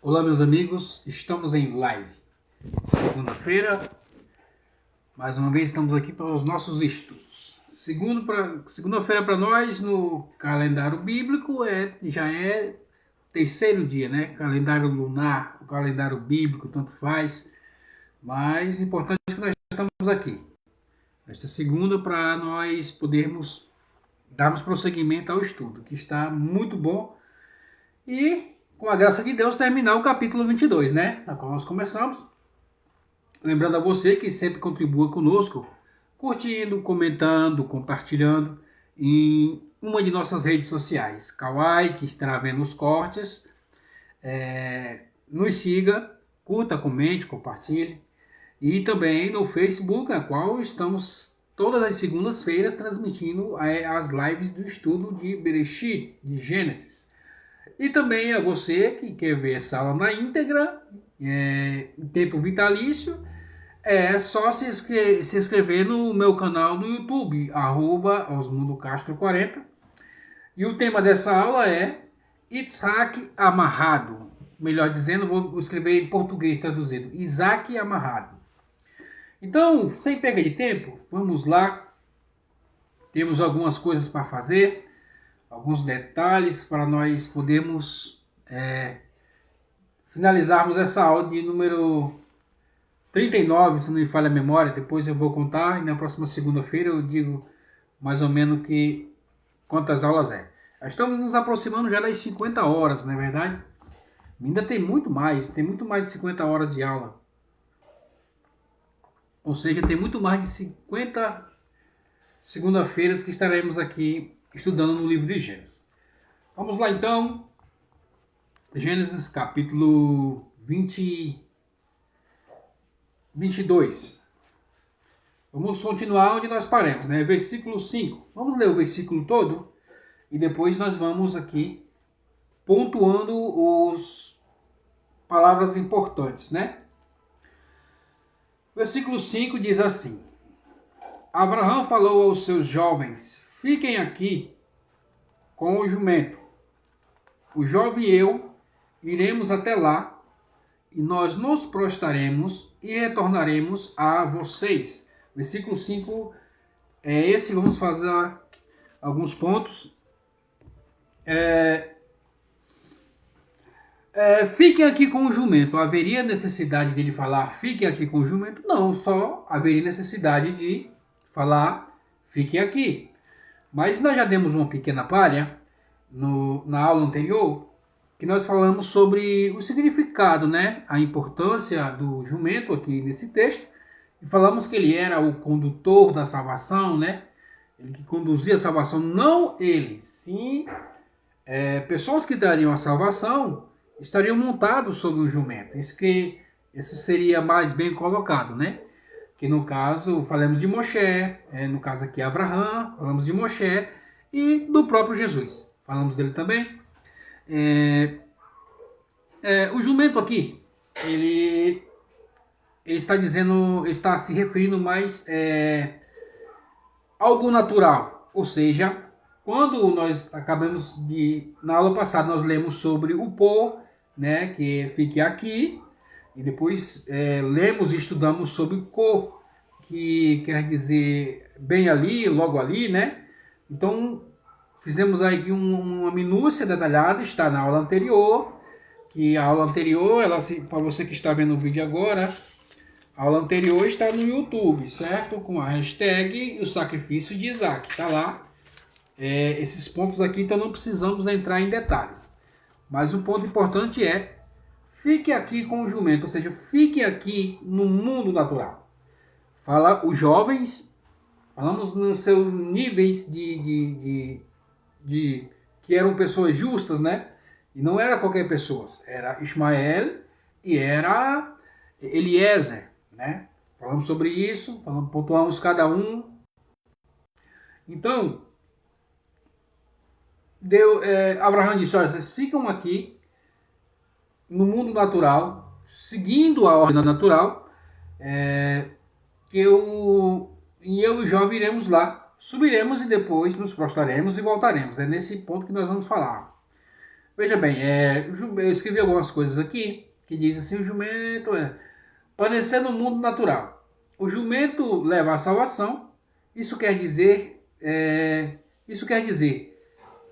Olá, meus amigos, estamos em live. Segunda-feira, mais uma vez estamos aqui para os nossos estudos. Segunda-feira para nós no calendário bíblico já é terceiro dia, né? Calendário lunar, o calendário bíblico, tanto faz. Mas o importante é que nós estamos aqui esta segunda para nós podermos darmos prosseguimento ao estudo, que está muito bom. E, com a graça de Deus, terminar o capítulo 22, né? Na qual nós começamos. Lembrando a você que sempre contribua conosco, curtindo, comentando, compartilhando em uma de nossas redes sociais. Kawai, que estará vendo os cortes. Nos siga, curta, comente, compartilhe. E também no Facebook, na qual estamos todas as segundas-feiras transmitindo as lives do estudo de Bereshit, de Gênesis. E também a você que quer ver essa aula na íntegra, em tempo vitalício, é só se inscrever no meu canal no YouTube, @osmundocastro40. E o tema dessa aula é Isaac amarrado. Melhor dizendo, vou escrever em português traduzido, Isaac amarrado. Então, sem perda de tempo, vamos lá. Temos algumas coisas para fazer, alguns detalhes para nós podermos finalizarmos essa aula de número 39, se não me falha a memória. Depois eu vou contar e na próxima segunda-feira eu digo mais ou menos quantas aulas é. Estamos nos aproximando já das 50 horas, não é verdade? Ainda tem muito mais de 50 horas de aula. Ou seja, tem muito mais de 50 segunda-feiras que estaremos aqui estudando no livro de Gênesis. Vamos lá então. Gênesis capítulo 22. Vamos continuar onde nós paramos, né? Versículo 5. Vamos ler o versículo todo e depois nós vamos aqui pontuando as palavras importantes, né? Versículo 5 diz assim: Abraão falou aos seus jovens: fiquem aqui com o jumento. O jovem e eu iremos até lá, e nós nos prostraremos e retornaremos a vocês. Versículo 5 é esse, vamos fazer alguns pontos. Fiquem aqui com o jumento. Haveria necessidade dele falar fiquem aqui com o jumento? Não, só haveria necessidade de falar fiquem aqui. Mas nós já demos uma pequena palha na aula anterior, que nós falamos sobre o significado, né? A importância do jumento aqui nesse texto. E falamos que ele era o condutor da salvação, né? Ele que conduzia a salvação, não ele, sim pessoas que trariam a salvação estariam montados sobre um jumento. Isso seria mais bem colocado, né? Que no caso, falamos de Moshe, no caso aqui Abraão, falamos de Moshe e do próprio Jesus. Falamos dele também. O jumento aqui, ele está dizendo, ele está se referindo mais a algo natural. Ou seja, quando nós acabamos na aula passada, nós lemos sobre o pôr, né, que fique aqui, e depois lemos e estudamos sobre o cor, que quer dizer bem ali, logo ali, né? Então, fizemos aí uma minúcia detalhada, está na aula anterior, que a aula anterior, para você que está vendo o vídeo agora, a aula anterior está no YouTube, certo? Com a hashtag o sacrifício de Isaac, está lá. Esses pontos aqui, então não precisamos entrar em detalhes. Mas um ponto importante fique aqui com o jumento, ou seja, fique aqui no mundo natural. Fala os jovens, falamos nos seus níveis de que eram pessoas justas, né? E não era qualquer pessoa, era Ismael e era Eliezer, né? Falamos sobre isso, pontuamos cada um. Então, Abraão disse: olha, vocês ficam aqui no mundo natural, seguindo a ordem natural, que eu e o jovem iremos lá, subiremos e depois nos prostraremos e voltaremos. É nesse ponto que nós vamos falar. Veja bem, eu escrevi algumas coisas aqui que diz assim, o jumento parecer no mundo natural. O jumento leva à salvação. Isso quer dizer,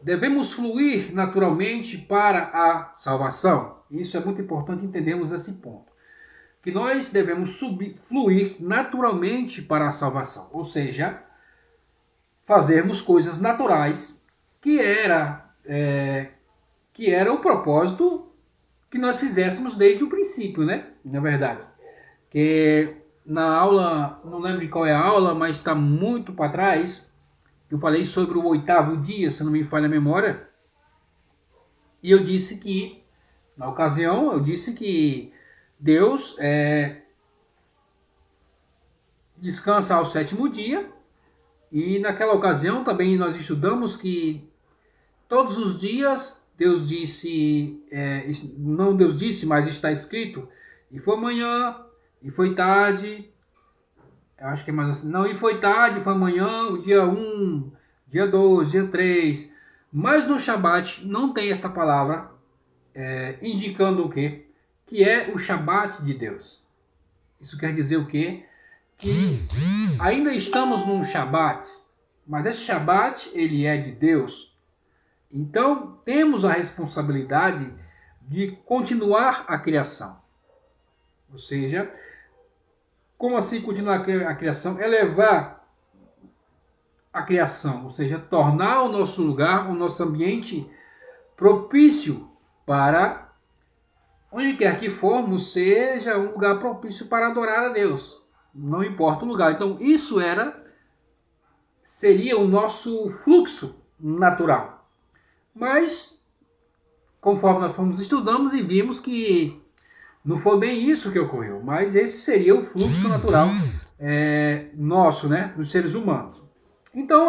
devemos fluir naturalmente para a salvação. Isso é muito importante entendermos esse ponto. Que nós devemos fluir naturalmente para a salvação. Ou seja, fazermos coisas naturais que era o propósito que nós fizéssemos desde o princípio, né? Na verdade. Que na aula, não lembro de qual é a aula, mas está muito para trás, eu falei sobre o 8º dia, se não me falha a memória, e eu disse que, na ocasião, eu disse que Deus descansa ao 7º dia, e naquela ocasião também nós estudamos que todos os dias Deus disse, não Deus disse, mas está escrito, e foi manhã, e foi tarde, eu acho que é mais assim, não, e foi tarde, foi manhã, o dia 1, dia 2, dia 3, mas no Shabat não tem esta palavra indicando o quê? Que é o Shabat de Deus. Isso quer dizer o quê? Que ainda estamos num Shabat, mas esse Shabat ele é de Deus. Então temos a responsabilidade de continuar a criação. Ou seja, como assim continuar a criação? Elevar a criação, ou seja, tornar o nosso lugar, o nosso ambiente propício para, onde quer que formos, seja um lugar propício para adorar a Deus. Não importa o lugar. Então isso seria o nosso fluxo natural. Mas, conforme nós fomos estudando e vimos que não foi bem isso que ocorreu, mas esse seria o fluxo natural nosso, né, dos seres humanos. Então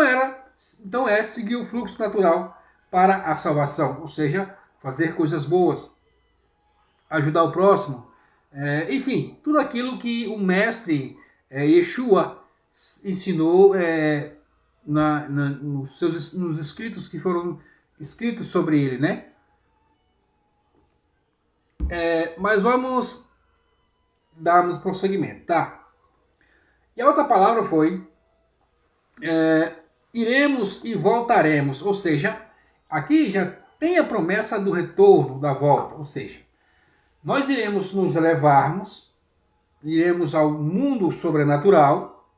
seguir o fluxo natural para a salvação, ou seja, fazer coisas boas, ajudar o próximo, enfim, tudo aquilo que o mestre Yeshua ensinou nos escritos que foram escritos sobre ele, né? Mas vamos darmos prosseguimento, tá? E a outra palavra foi iremos e voltaremos, ou seja, aqui já tem a promessa do retorno, da volta, ou seja, nós iremos nos elevarmos, iremos ao mundo sobrenatural,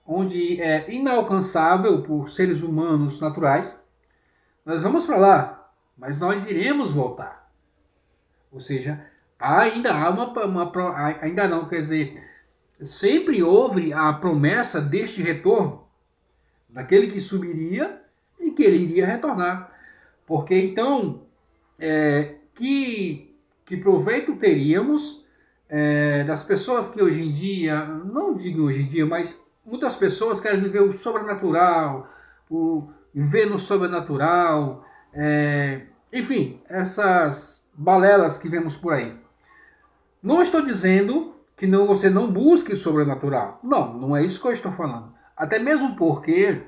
onde é inalcançável por seres humanos naturais. Nós vamos para lá, mas nós iremos voltar. Ou seja, ainda há ainda não, quer dizer, sempre houve a promessa deste retorno, daquele que subiria e que ele iria retornar. Porque então, que proveito teríamos das pessoas que hoje em dia, não digo hoje em dia, mas muitas pessoas querem viver o sobrenatural, viver no sobrenatural, enfim, essas balelas que vemos por aí. Não estou dizendo que você não busque o sobrenatural. Não, não é isso que eu estou falando. Até mesmo porque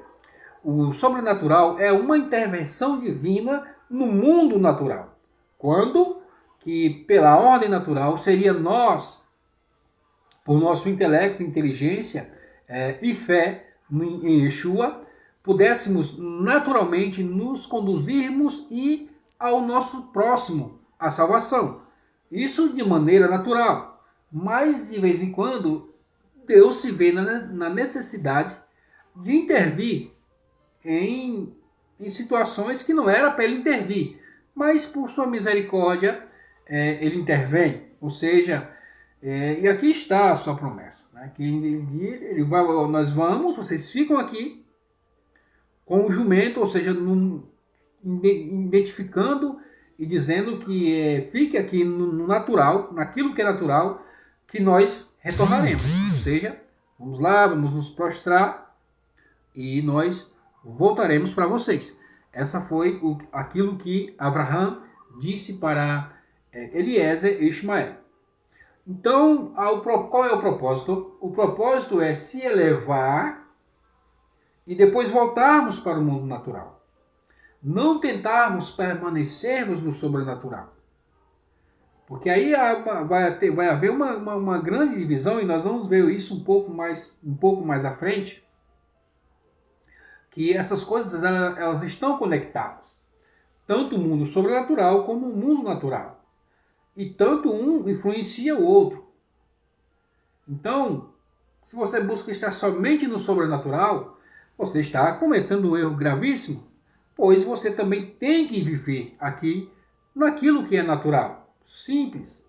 o sobrenatural é uma intervenção divina no mundo natural. Quando que pela ordem natural seria nós, por nosso intelecto, inteligência e fé em Yeshua, pudéssemos naturalmente nos conduzirmos e ao nosso próximo a salvação. Isso de maneira natural. Mas de vez em quando Deus se vê na necessidade de intervir em situações que não era para ele intervir, mas por sua misericórdia ele intervém. Ou seja, e aqui está a sua promessa, né? Que vocês ficam aqui com o jumento, ou seja, identificando e dizendo que fique aqui no natural, naquilo que é natural, que nós retornaremos. Ou seja, vamos lá, vamos nos prostrar e nós voltaremos para vocês. Essa foi aquilo que Abraham disse para Eliezer e Ismael. Então, qual é o propósito? O propósito é se elevar e depois voltarmos para o mundo natural. não tentarmos permanecermos no sobrenatural. Porque aí vai haver uma grande divisão, e nós vamos ver isso um pouco mais à frente, que essas coisas elas estão conectadas. Tanto o mundo sobrenatural como o mundo natural. E tanto um influencia o outro. Então, se você busca estar somente no sobrenatural, você está cometendo um erro gravíssimo, pois você também tem que viver aqui naquilo que é natural. Simples,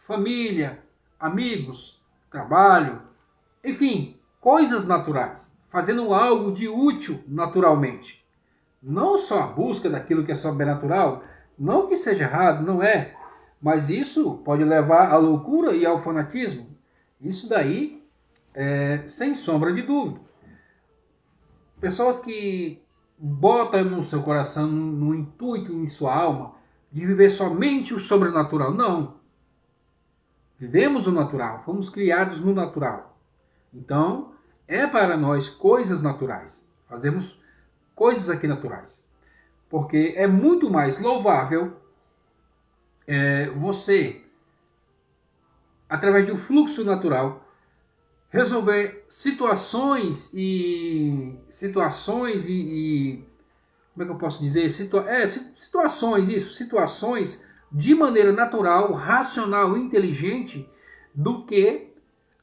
família, amigos, trabalho, enfim, coisas naturais, fazendo algo de útil naturalmente. Não só a busca daquilo que é sobrenatural, não que seja errado, não é, mas isso pode levar à loucura e ao fanatismo. Isso daí é sem sombra de dúvida. Pessoas que botam no seu coração, no intuito, em sua alma, de viver somente o sobrenatural. Não. Vivemos o natural, fomos criados no natural. Então, é para nós coisas naturais. Fazemos coisas aqui naturais. Porque é muito mais louvável você, através de um fluxo natural, resolver situações e como é que eu posso dizer? Situações de maneira natural, racional, inteligente, do que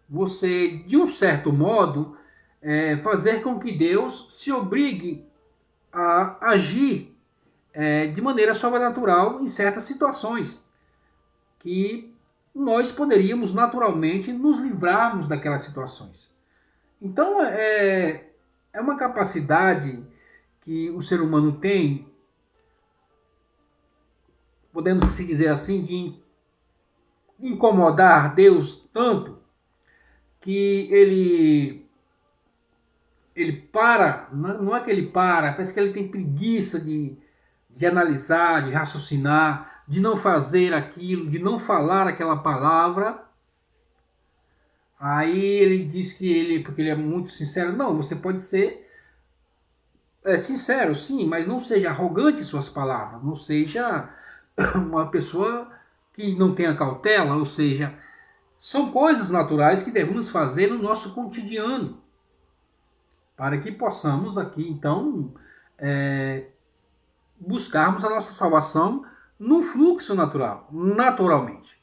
você, de um certo modo, fazer com que Deus se obrigue a agir de maneira sobrenatural em certas situações que nós poderíamos naturalmente nos livrarmos daquelas situações. Então, é uma capacidade que o ser humano tem, podemos se dizer assim, de incomodar Deus tanto que ele para, não é que ele para, parece que ele tem preguiça de analisar, de raciocinar, de não fazer aquilo, de não falar aquela palavra. Aí ele diz que porque ele é muito sincero. Não, você pode ser sincero, sim, mas não seja arrogante em suas palavras, não seja uma pessoa que não tenha cautela, ou seja, são coisas naturais que devemos fazer no nosso cotidiano, para que possamos aqui, então, buscarmos a nossa salvação no fluxo natural, naturalmente.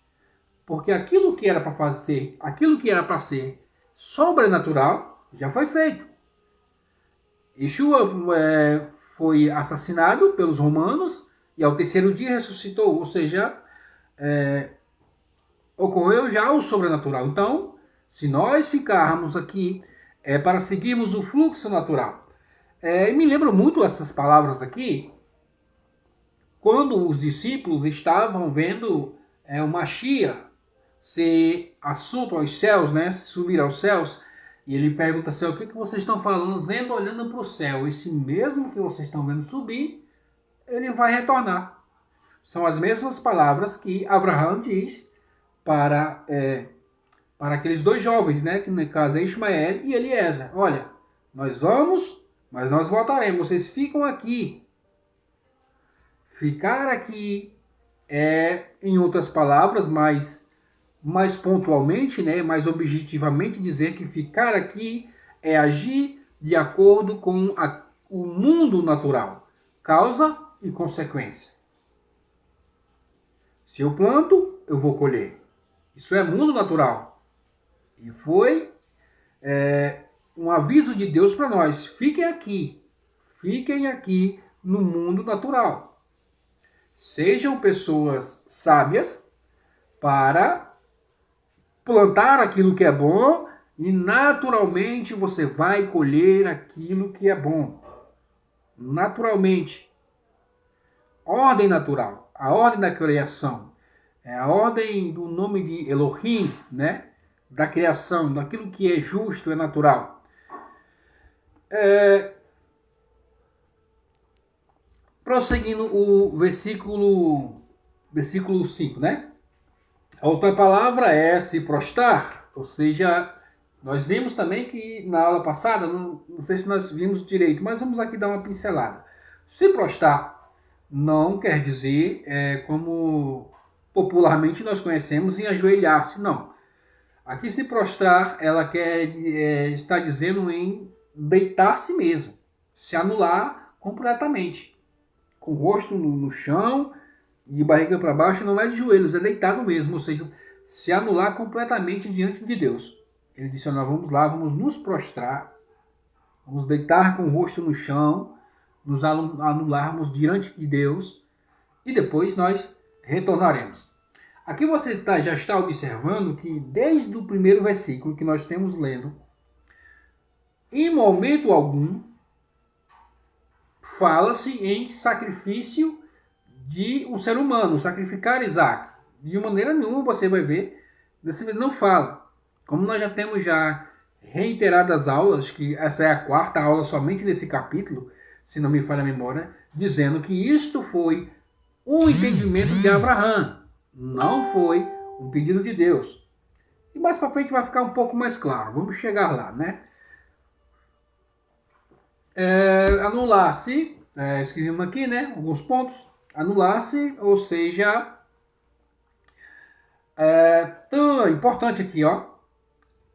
Porque aquilo que era para fazer, aquilo que era para ser sobrenatural, já foi feito. Yeshua foi assassinado pelos romanos e ao terceiro dia ressuscitou, ou seja, ocorreu já o sobrenatural. Então, se nós ficarmos aqui para seguirmos o fluxo natural, me lembro muito essas palavras aqui, quando os discípulos estavam vendo o Mashiach ser assunto aos céus, né, subir aos céus, e ele pergunta assim: o que vocês estão falando, vendo, olhando para o céu? Esse mesmo que vocês estão vendo subir, ele vai retornar. São as mesmas palavras que Abraão diz para aqueles dois jovens, né, que no caso é Ismael e Eliezer: olha, nós vamos, mas nós voltaremos, vocês ficam aqui. Ficar aqui em outras palavras, mais pontualmente, né, mais objetivamente, dizer que ficar aqui é agir de acordo com o mundo natural, causa e consequência. Se eu planto, eu vou colher. Isso é mundo natural. E foi um aviso de Deus para nós: fiquem aqui no mundo natural. Sejam pessoas sábias para plantar aquilo que é bom e naturalmente você vai colher aquilo que é bom. Naturalmente. Ordem natural. A ordem da criação. É a ordem do nome de Elohim, né? Da criação, daquilo que é justo, é natural. Prosseguindo o versículo 5, né? A outra palavra é se prostrar, ou seja, nós vimos também que na aula passada, não sei se nós vimos direito, mas vamos aqui dar uma pincelada. Se prostrar não quer dizer como popularmente nós conhecemos em ajoelhar-se, não. Aqui se prostrar, ela quer está dizendo em deitar-se mesmo, se anular completamente, com o rosto no chão, de barriga para baixo, não é de joelhos, é deitado mesmo, ou seja, se anular completamente diante de Deus. Ele disse: nós vamos lá, vamos nos prostrar, vamos deitar com o rosto no chão, nos anularmos diante de Deus e depois nós retornaremos. Aqui você já está observando que desde o primeiro versículo que nós temos lendo, em momento algum, fala-se em sacrifício de um ser humano, sacrificar Isaac. De maneira nenhuma você vai ver, não fala. Como nós já temos reiteradas aulas, que essa é a quarta aula somente nesse capítulo, se não me falha a memória, dizendo que isto foi um entendimento de Abraão, não foi um pedido de Deus. E mais para frente vai ficar um pouco mais claro, vamos chegar lá, né? Anular-se, escrevemos aqui, né, alguns pontos, anular-se, ou seja, importante aqui, ó,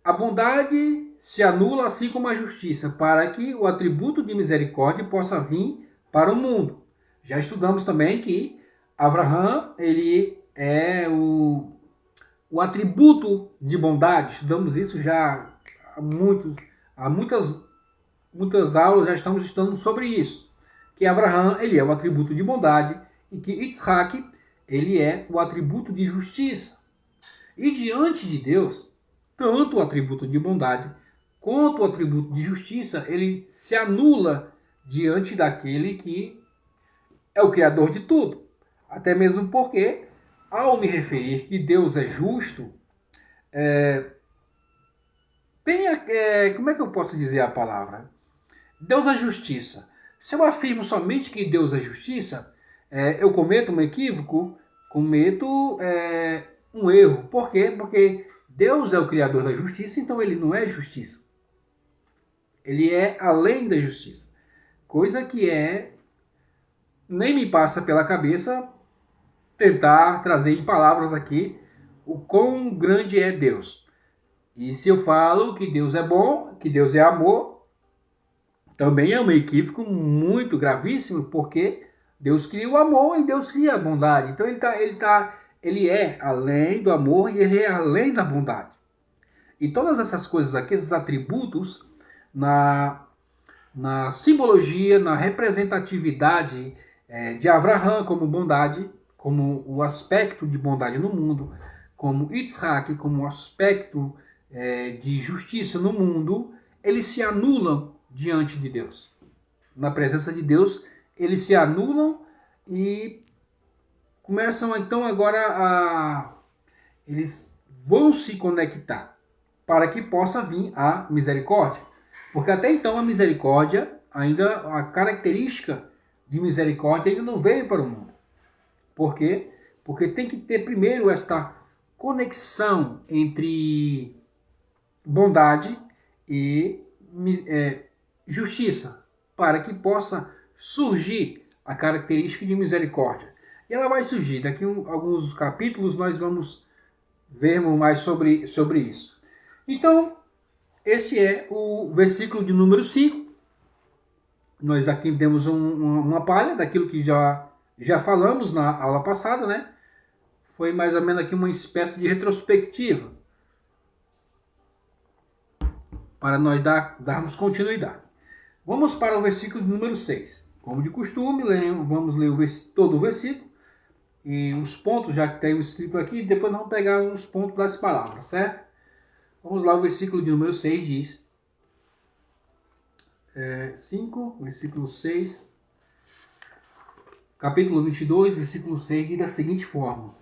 a bondade se anula assim como a justiça, para que o atributo de misericórdia possa vir para o mundo. Já estudamos também que Abraão, ele é o atributo de bondade. Estudamos isso já há muitas aulas, já estamos estudando sobre isso. Que Abraão, ele é o atributo de bondade e que Isaac, ele é o atributo de justiça. E diante de Deus, tanto o atributo de bondade quanto o atributo de justiça, ele se anula diante daquele que é o Criador de tudo. Até mesmo porque, ao me referir que Deus é justo, como é que eu posso dizer a palavra? Deus é justiça. Se eu afirmo somente que Deus é justiça, eu cometo um equívoco, cometo um erro. Por quê? Porque Deus é o Criador da justiça, então ele não é justiça. Ele é além da justiça. Coisa que nem me passa pela cabeça tentar trazer em palavras aqui o quão grande é Deus. E se eu falo que Deus é bom, que Deus é amor, também é um equívoco muito gravíssimo, porque Deus cria o amor e Deus cria a bondade. Então ele é além do amor e ele é além da bondade. E todas essas coisas aqui, esses atributos, na simbologia, na representatividade de Abraão como bondade, como o aspecto de bondade no mundo, como Isaac como o aspecto de justiça no mundo, eles se anulam diante de Deus. Na presença de Deus, eles se anulam e começam então agora eles vão se conectar para que possa vir a misericórdia. Porque até então a misericórdia, a característica de misericórdia ainda não veio para o mundo. Por quê? Porque tem que ter primeiro esta conexão entre bondade e justiça, para que possa surgir a característica de misericórdia. E ela vai surgir. Daqui a alguns capítulos nós vamos ver mais sobre isso. Então, esse é o versículo de número 5. Nós aqui demos uma palha daquilo que já falamos na aula passada, né? Foi mais ou menos aqui uma espécie de retrospectiva para nós darmos continuidade. Vamos para o versículo de número 6. Como de costume, vamos ler todo o versículo e os pontos já que tem escrito aqui, depois vamos pegar os pontos das palavras, certo? Vamos lá, o versículo de número 6 diz, 5, versículo 6, capítulo 22, versículo 6, diz da seguinte forma: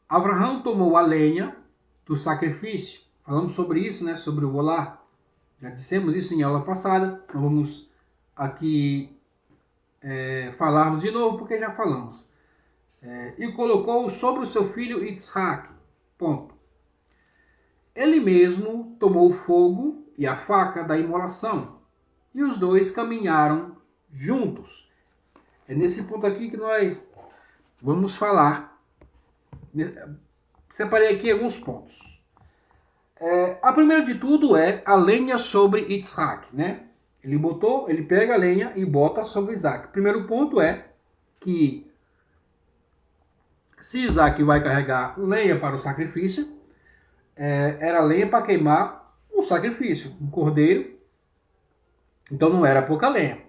Abraão tomou a lenha do sacrifício. Falamos sobre isso, né? Sobre o olá. Já dissemos isso em aula passada. Não vamos aqui falarmos de novo, porque já falamos. E colocou sobre o seu filho Isaac. Ponto. Ele mesmo tomou o fogo e a faca da imolação, e os dois caminharam juntos É nesse ponto aqui que nós vamos falar. Separei aqui alguns pontos. A primeira de tudo é a lenha sobre Isaac, né? Ele pega a lenha e bota sobre Isaac. O primeiro ponto é que se Isaac vai carregar lenha para o sacrifício, era lenha para queimar o sacrifício, um cordeiro. Então não era pouca lenha.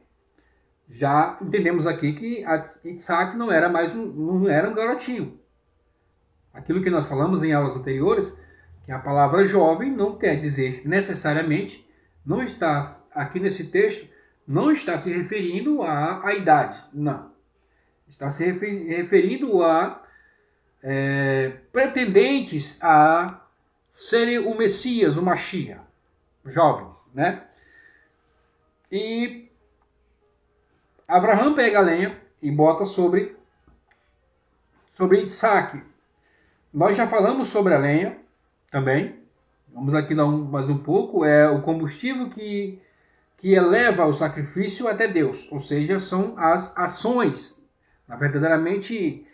Já entendemos aqui que Isaac não era um garotinho. Aquilo que nós falamos em aulas anteriores, que a palavra jovem não quer dizer necessariamente, não está aqui nesse texto, não está se referindo à idade, não. Está se referindo a pretendentes a serem o Messias, o Mashiach, jovens, né? E Abraão pega a lenha e bota sobre Isaac. Nós já falamos sobre a lenha também. Vamos aqui dar mais um pouco. É o combustível que eleva o sacrifício até Deus. Ou seja, são as ações. Verdadeiramente,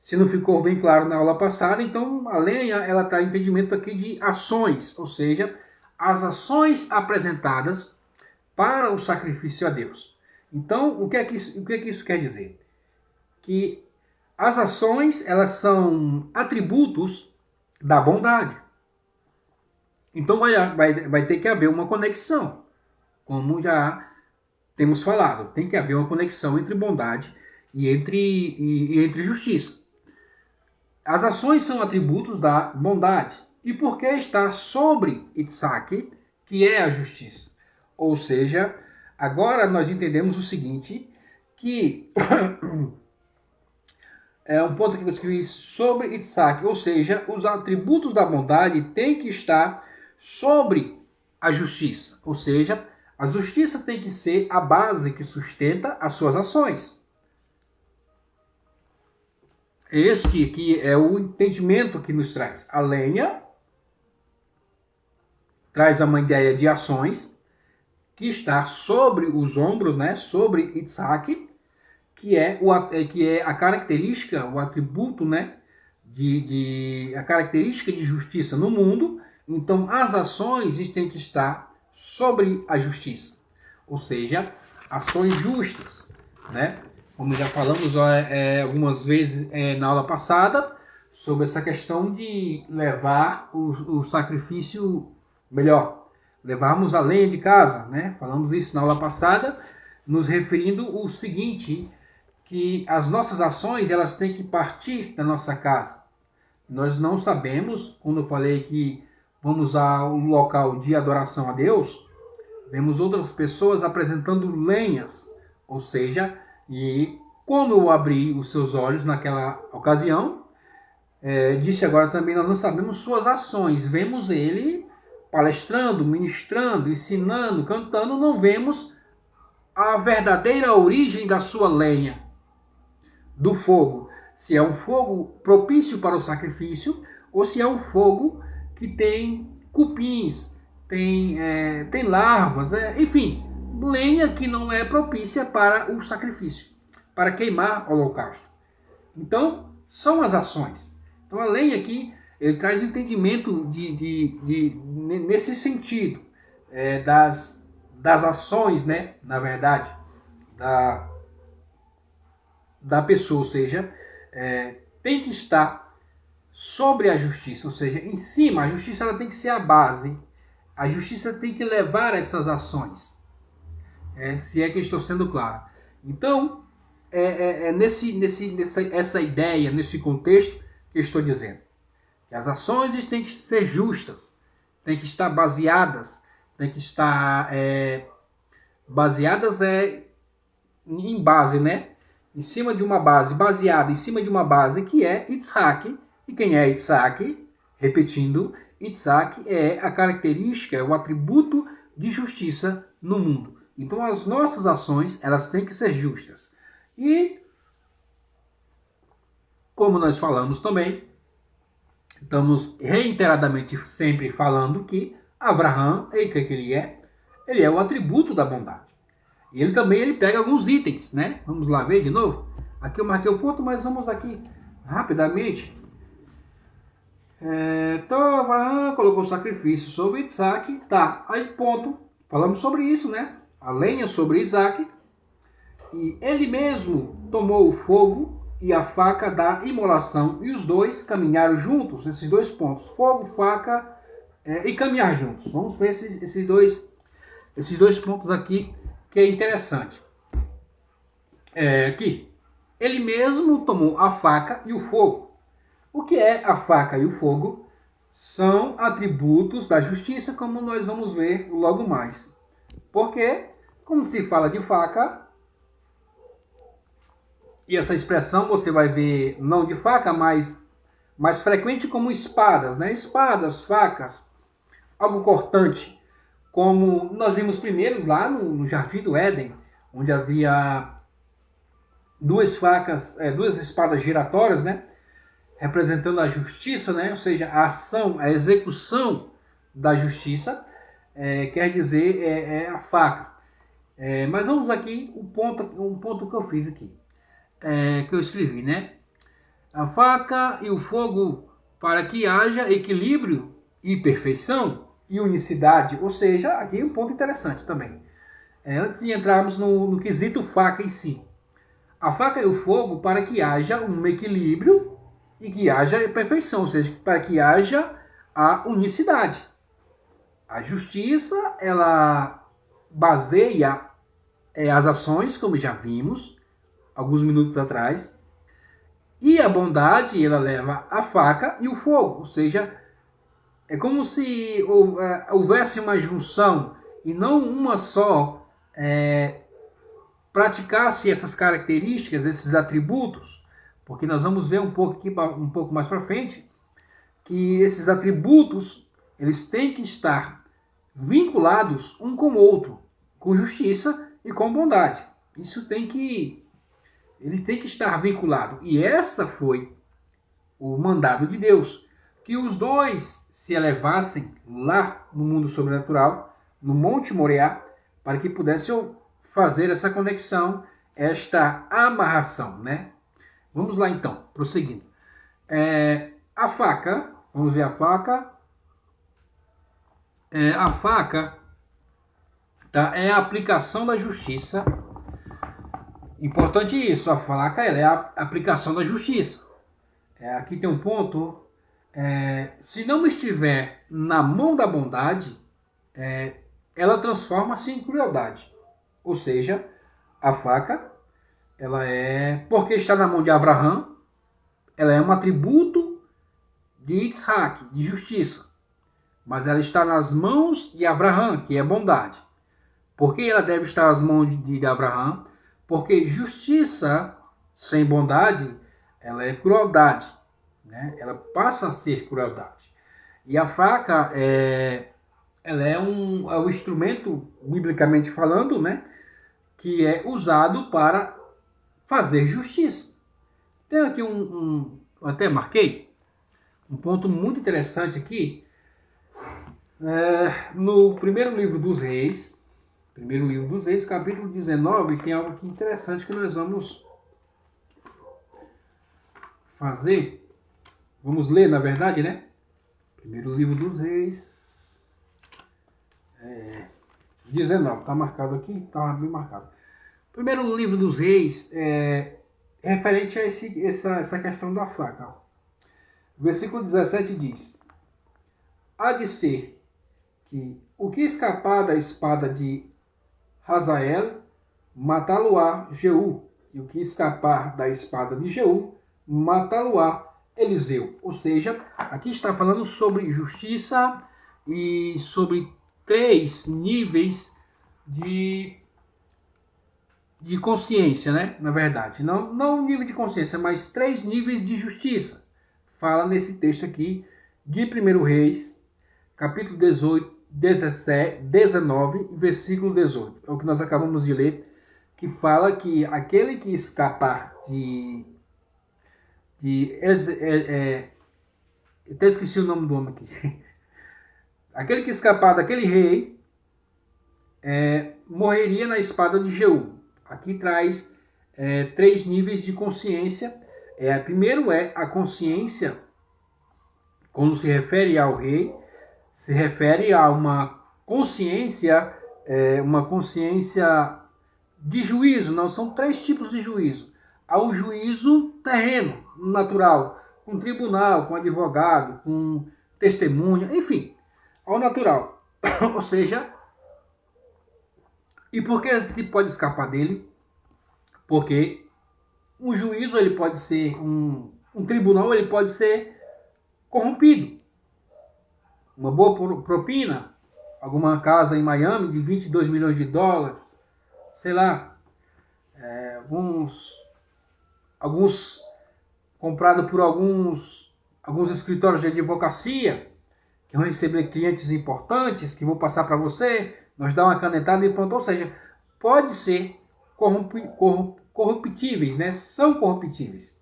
se não ficou bem claro na aula passada, então a lenha ela está em entendimento aqui de ações. Ou seja, as ações apresentadas para o sacrifício a Deus. Então, o que é que isso quer dizer? Que as ações, elas são atributos da bondade. Então, vai ter que haver uma conexão. Como já temos falado, tem que haver uma conexão entre bondade e entre justiça. As ações são atributos da bondade. E por que está sobre Isaac, que é a justiça? Ou seja, agora nós entendemos o seguinte, que é um ponto que eu escrevi sobre Isaac, ou seja, os atributos da bondade têm que estar sobre a justiça. Ou seja, a justiça tem que ser a base que sustenta as suas ações. Esse que é o entendimento que nos traz. A lenha traz uma ideia de ações que está sobre os ombros, né, sobre Isaac, que é a característica, o atributo, né, a característica de justiça no mundo. Então, as ações têm que estar sobre a justiça, ou seja, ações justas, né? Como já falamos algumas vezes na aula passada, sobre essa questão de levar o sacrifício melhor. Levarmos a lenha de casa, né? Falamos isso na aula passada, nos referindo o seguinte, que as nossas ações elas têm que partir da nossa casa. Nós não sabemos, quando eu falei que vamos ao local de adoração a Deus, vemos outras pessoas apresentando lenhas, ou seja, e quando eu abri os seus olhos naquela ocasião, disse agora também, nós não sabemos suas ações, vemos ele palestrando, ministrando, ensinando, cantando, não vemos a verdadeira origem da sua lenha, do fogo. Se é um fogo propício para o sacrifício, ou se é um fogo que tem cupins, tem larvas, enfim, lenha que não é propícia para o sacrifício, para queimar o holocausto. Então, são as ações. Então, a lenha aqui, ele traz entendimento nesse sentido, das ações, né, na verdade, da pessoa, ou seja, tem que estar sobre a justiça, ou seja, em cima. A justiça ela tem que ser a base, a justiça tem que levar essas ações, se é que eu estou sendo claro. Então, essa ideia, nesse contexto que eu estou dizendo, que as ações têm que ser justas, têm que estar baseadas, baseadas em base, né? Em cima de uma base, baseada em cima de uma base que é Isaac. E quem é Isaac? Repetindo, Isaac é a característica, o atributo de justiça no mundo. Então as nossas ações, elas têm que ser justas. E, como nós falamos também, estamos reiteradamente sempre falando que Abraão, o que ele é? Ele é o atributo da bondade. E ele também pega alguns itens, né? Vamos lá ver de novo. Aqui eu marquei o ponto, mas vamos aqui rapidamente. Então Abraão colocou o sacrifício sobre Isaac. Tá, aí ponto. Falamos sobre isso, né? A lenha sobre Isaac. E ele mesmo tomou o fogo e a faca da imolação. E os dois caminharam juntos, esses dois pontos. Fogo, faca e caminhar juntos. Vamos ver esses dois pontos aqui, que é interessante. Aqui, ele mesmo tomou a faca e o fogo. O que é a faca e o fogo? São atributos da justiça, como nós vamos ver logo mais. Porque, como se fala de faca, e essa expressão você vai ver não de faca, mas mais frequente como espadas, né? Espadas, facas, algo cortante, como nós vimos primeiro lá no Jardim do Éden, onde havia duas facas, duas espadas giratórias, né? Representando a justiça, né? Ou seja, a ação, a execução da justiça, quer dizer a faca. Mas vamos aqui um ponto que eu fiz aqui, que eu escrevi, né? A faca e o fogo para que haja equilíbrio e perfeição e unicidade. Ou seja, aqui um ponto interessante também. Antes de entrarmos no quesito faca em si. A faca e o fogo para que haja um equilíbrio e que haja perfeição, ou seja, para que haja a unicidade. A justiça, ela baseia as ações, como já vimos alguns minutos atrás, e a bondade, ela leva a faca e o fogo, ou seja, é como se houvesse uma junção e não uma só praticasse essas características, esses atributos, porque nós vamos ver um pouco mais para frente que esses atributos eles têm que estar vinculados um com o outro, com justiça e com bondade. Eles têm que estar vinculados. E essa foi o mandado de Deus, que os dois se elevassem lá no mundo sobrenatural, no Monte Moriá, para que pudessem fazer essa conexão, esta amarração, né? Vamos lá então, prosseguindo. A faca, vamos ver a faca. A faca é a aplicação da justiça. Importante isso, a faca é a aplicação da justiça. Aqui tem um ponto. Se não estiver na mão da bondade, ela transforma-se em crueldade. Ou seja, a faca, porque está na mão de Abraão, ela é um atributo de Isaac, de justiça. Mas ela está nas mãos de Abraão, que é bondade. Por que ela deve estar nas mãos de Abraão? Porque justiça sem bondade, ela é crueldade, né? Ela passa a ser crueldade. E a faca, ela é um instrumento, biblicamente falando, né? Que é usado para fazer justiça. Tem aqui até marquei, um ponto muito interessante aqui, no primeiro livro dos Reis, capítulo 19, tem algo aqui interessante que nós vamos fazer. Vamos ler, na verdade, né? Primeiro livro dos Reis, 19, está marcado aqui, está bem marcado. Primeiro livro dos Reis referente a essa questão da faca. O versículo 17 diz: há de ser que o que escapar da espada de Hazael, matá-lo-á Jeú, e o que escapar da espada de Jeú, matá-lo-á Eliseu. Ou seja, aqui está falando sobre justiça e sobre 3 níveis de consciência, né? Na verdade, não nível de consciência, mas 3 níveis de justiça. Fala nesse texto aqui de 1 Reis, capítulo 18, 19, versículo 18. É o que nós acabamos de ler, que fala que aquele que escapar até esqueci o nome do homem aqui. Aquele que escapar daquele rei, morreria na espada de Jeú. Aqui traz 3 níveis de consciência. Primeiro é a consciência, quando se refere ao rei, se refere a uma consciência de juízo. Não, são 3 tipos de juízo. Há o juízo terreno, natural, com tribunal, com advogado, com testemunha, enfim, ao natural. Ou seja, e por que se pode escapar dele? Porque um juízo, ele pode ser, um tribunal, ele pode ser corrompido. Uma boa propina, alguma casa em Miami de 22 milhões de dólares, sei lá, alguns comprado por alguns escritórios de advocacia, que vão receber clientes importantes, que vão passar para você, nós dá uma canetada e pronto. Ou seja, pode ser corruptíveis, né? São corruptíveis.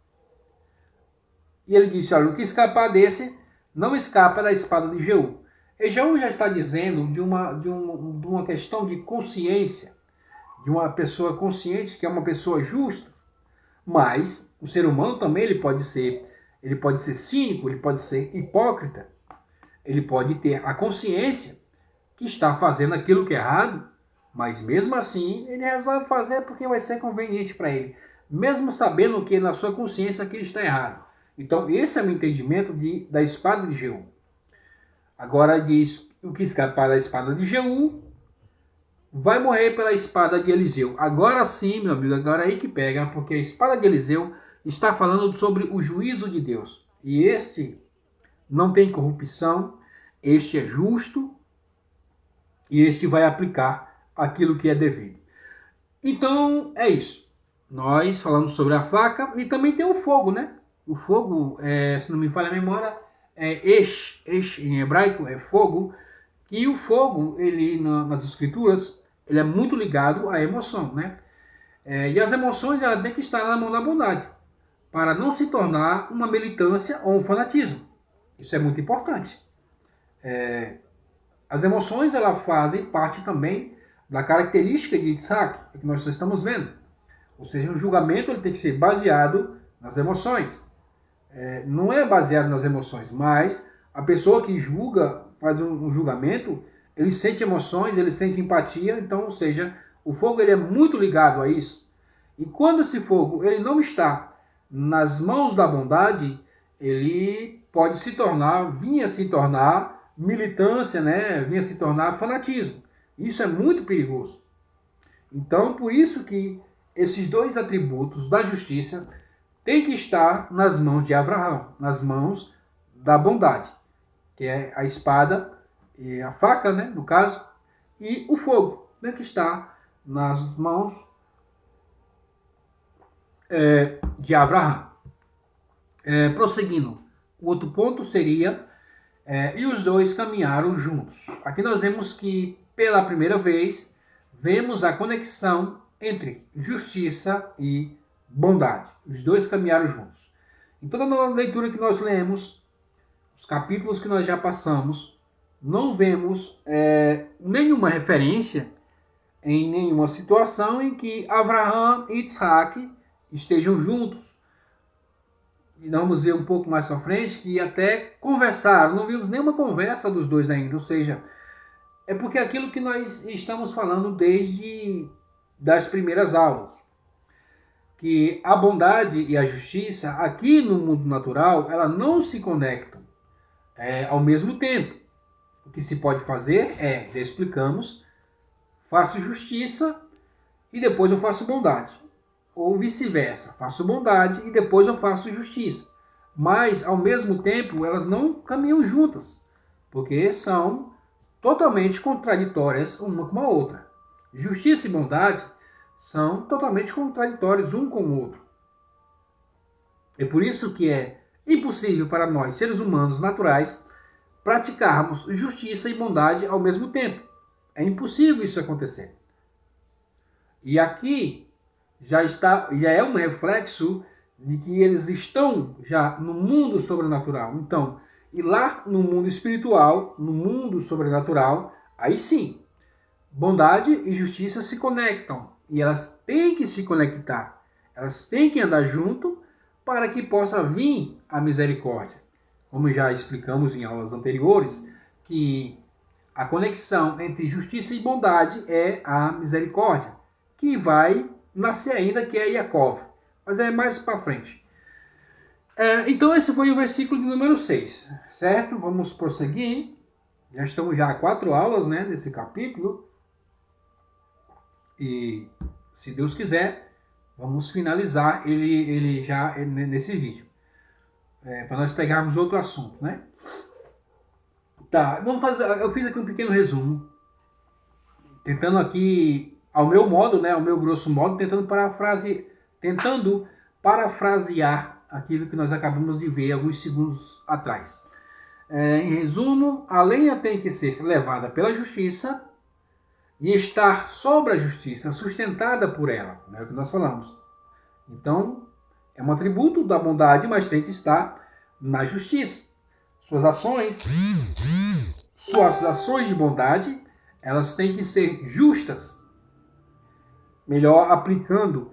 E ele disse, olha, o que escapar desse, não escapa da espada de Jeú. E Jeú já está dizendo de uma questão de consciência, de uma pessoa consciente, que é uma pessoa justa. Mas o ser humano também ele pode ser cínico, ele pode ser hipócrita, ele pode ter a consciência que está fazendo aquilo que é errado, mas mesmo assim ele resolve fazer porque vai ser conveniente para ele, mesmo sabendo que na sua consciência aquilo está errado. Então esse é o entendimento da espada de Jeú. Agora diz, o que escapar da espada de Jeú vai morrer pela espada de Eliseu. Agora sim, meu amigo, agora é aí que pega, porque a espada de Eliseu está falando sobre o juízo de Deus. E este não tem corrupção, este é justo, e este vai aplicar aquilo que é devido. Então, é isso. Nós falamos sobre a faca e também tem o fogo, né? O fogo, se não me falha a memória, é esh em hebraico, é fogo. E o fogo, ele nas escrituras, ele é muito ligado à emoção, né? E as emoções, ela tem que estar na mão da bondade, para não se tornar uma militância ou um fanatismo. Isso é muito importante. As emoções, elas fazem parte também da característica de Isaac, que nós estamos vendo. Ou seja, o julgamento ele tem que ser baseado nas emoções. Não é baseado nas emoções, mas a pessoa que julga, faz um julgamento, ele sente emoções, ele sente empatia. Então, ou seja, o fogo ele é muito ligado a isso. E quando esse fogo ele não está nas mãos da bondade, ele pode vinha se tornar militância, né? Vinha se tornar fanatismo. Isso é muito perigoso. Então, por isso que esses 2 atributos da justiça têm que estar nas mãos de Abraão, nas mãos da bondade, que é a espada e a faca, né, no caso, e o fogo, né, que está nas mãos de Abraão. Prosseguindo, o outro ponto seria, e os 2 caminharam juntos. Aqui nós vemos que, pela primeira vez, vemos a conexão entre justiça e bondade. Os 2 caminharam juntos. Em toda a leitura que nós lemos, os capítulos que nós já passamos, não vemos nenhuma referência em nenhuma situação em que Abraão e Isaac estejam juntos. E vamos ver um pouco mais para frente que até conversaram. Não vimos nenhuma conversa dos 2 ainda. Ou seja, é porque aquilo que nós estamos falando desde das primeiras aulas, que a bondade e a justiça aqui no mundo natural, ela não se conectam ao mesmo tempo. O que se pode fazer já explicamos, faço justiça e depois eu faço bondade. Ou vice-versa, faço bondade e depois eu faço justiça. Mas, ao mesmo tempo, elas não caminham juntas, porque são totalmente contraditórias uma com a outra. Justiça e bondade são totalmente contraditórios um com o outro. É por isso que é impossível para nós, seres humanos naturais, praticarmos justiça e bondade ao mesmo tempo. É impossível isso acontecer. E aqui já é um reflexo de que eles estão já no mundo sobrenatural. Então, e lá no mundo espiritual, no mundo sobrenatural, aí sim, bondade e justiça se conectam. E elas têm que se conectar. Elas têm que andar junto para que possa vir a misericórdia. Como já explicamos em aulas anteriores, que a conexão entre justiça e bondade é a misericórdia, que vai nascer ainda, que é Yaakov. Mas é mais para frente. Então esse foi o versículo de número 6, certo? Vamos prosseguir. Já estamos já a 4 aulas, né, desse capítulo. E se Deus quiser, vamos finalizar ele já nesse vídeo. Para nós pegarmos outro assunto, né? Tá, vamos fazer. Eu fiz aqui um pequeno resumo, tentando aqui, ao meu modo, né, ao meu grosso modo, tentando parafrasear aquilo que nós acabamos de ver alguns segundos atrás. Em resumo, a lenha tem que ser levada pela justiça e estar sobre a justiça, sustentada por ela, é o que nós falamos. Então, é um atributo da bondade, mas tem que estar na justiça. Suas ações de bondade, elas têm que ser justas. Melhor aplicando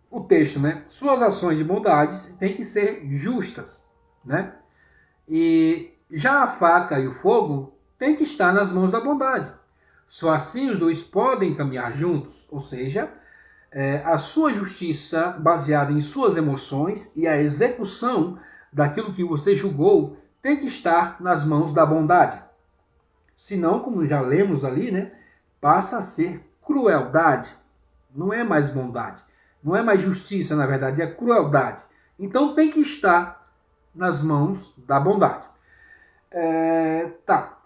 o texto, né? Suas ações de bondade têm que ser justas, né? E já a faca e o fogo têm que estar nas mãos da bondade. Só assim os dois podem caminhar juntos, ou seja, a sua justiça baseada em suas emoções e a execução daquilo que você julgou tem que estar nas mãos da bondade. Senão, como já lemos ali, né, passa a ser crueldade. Não é mais bondade. Não é mais justiça, na verdade, é crueldade. Então tem que estar nas mãos da bondade. Tá.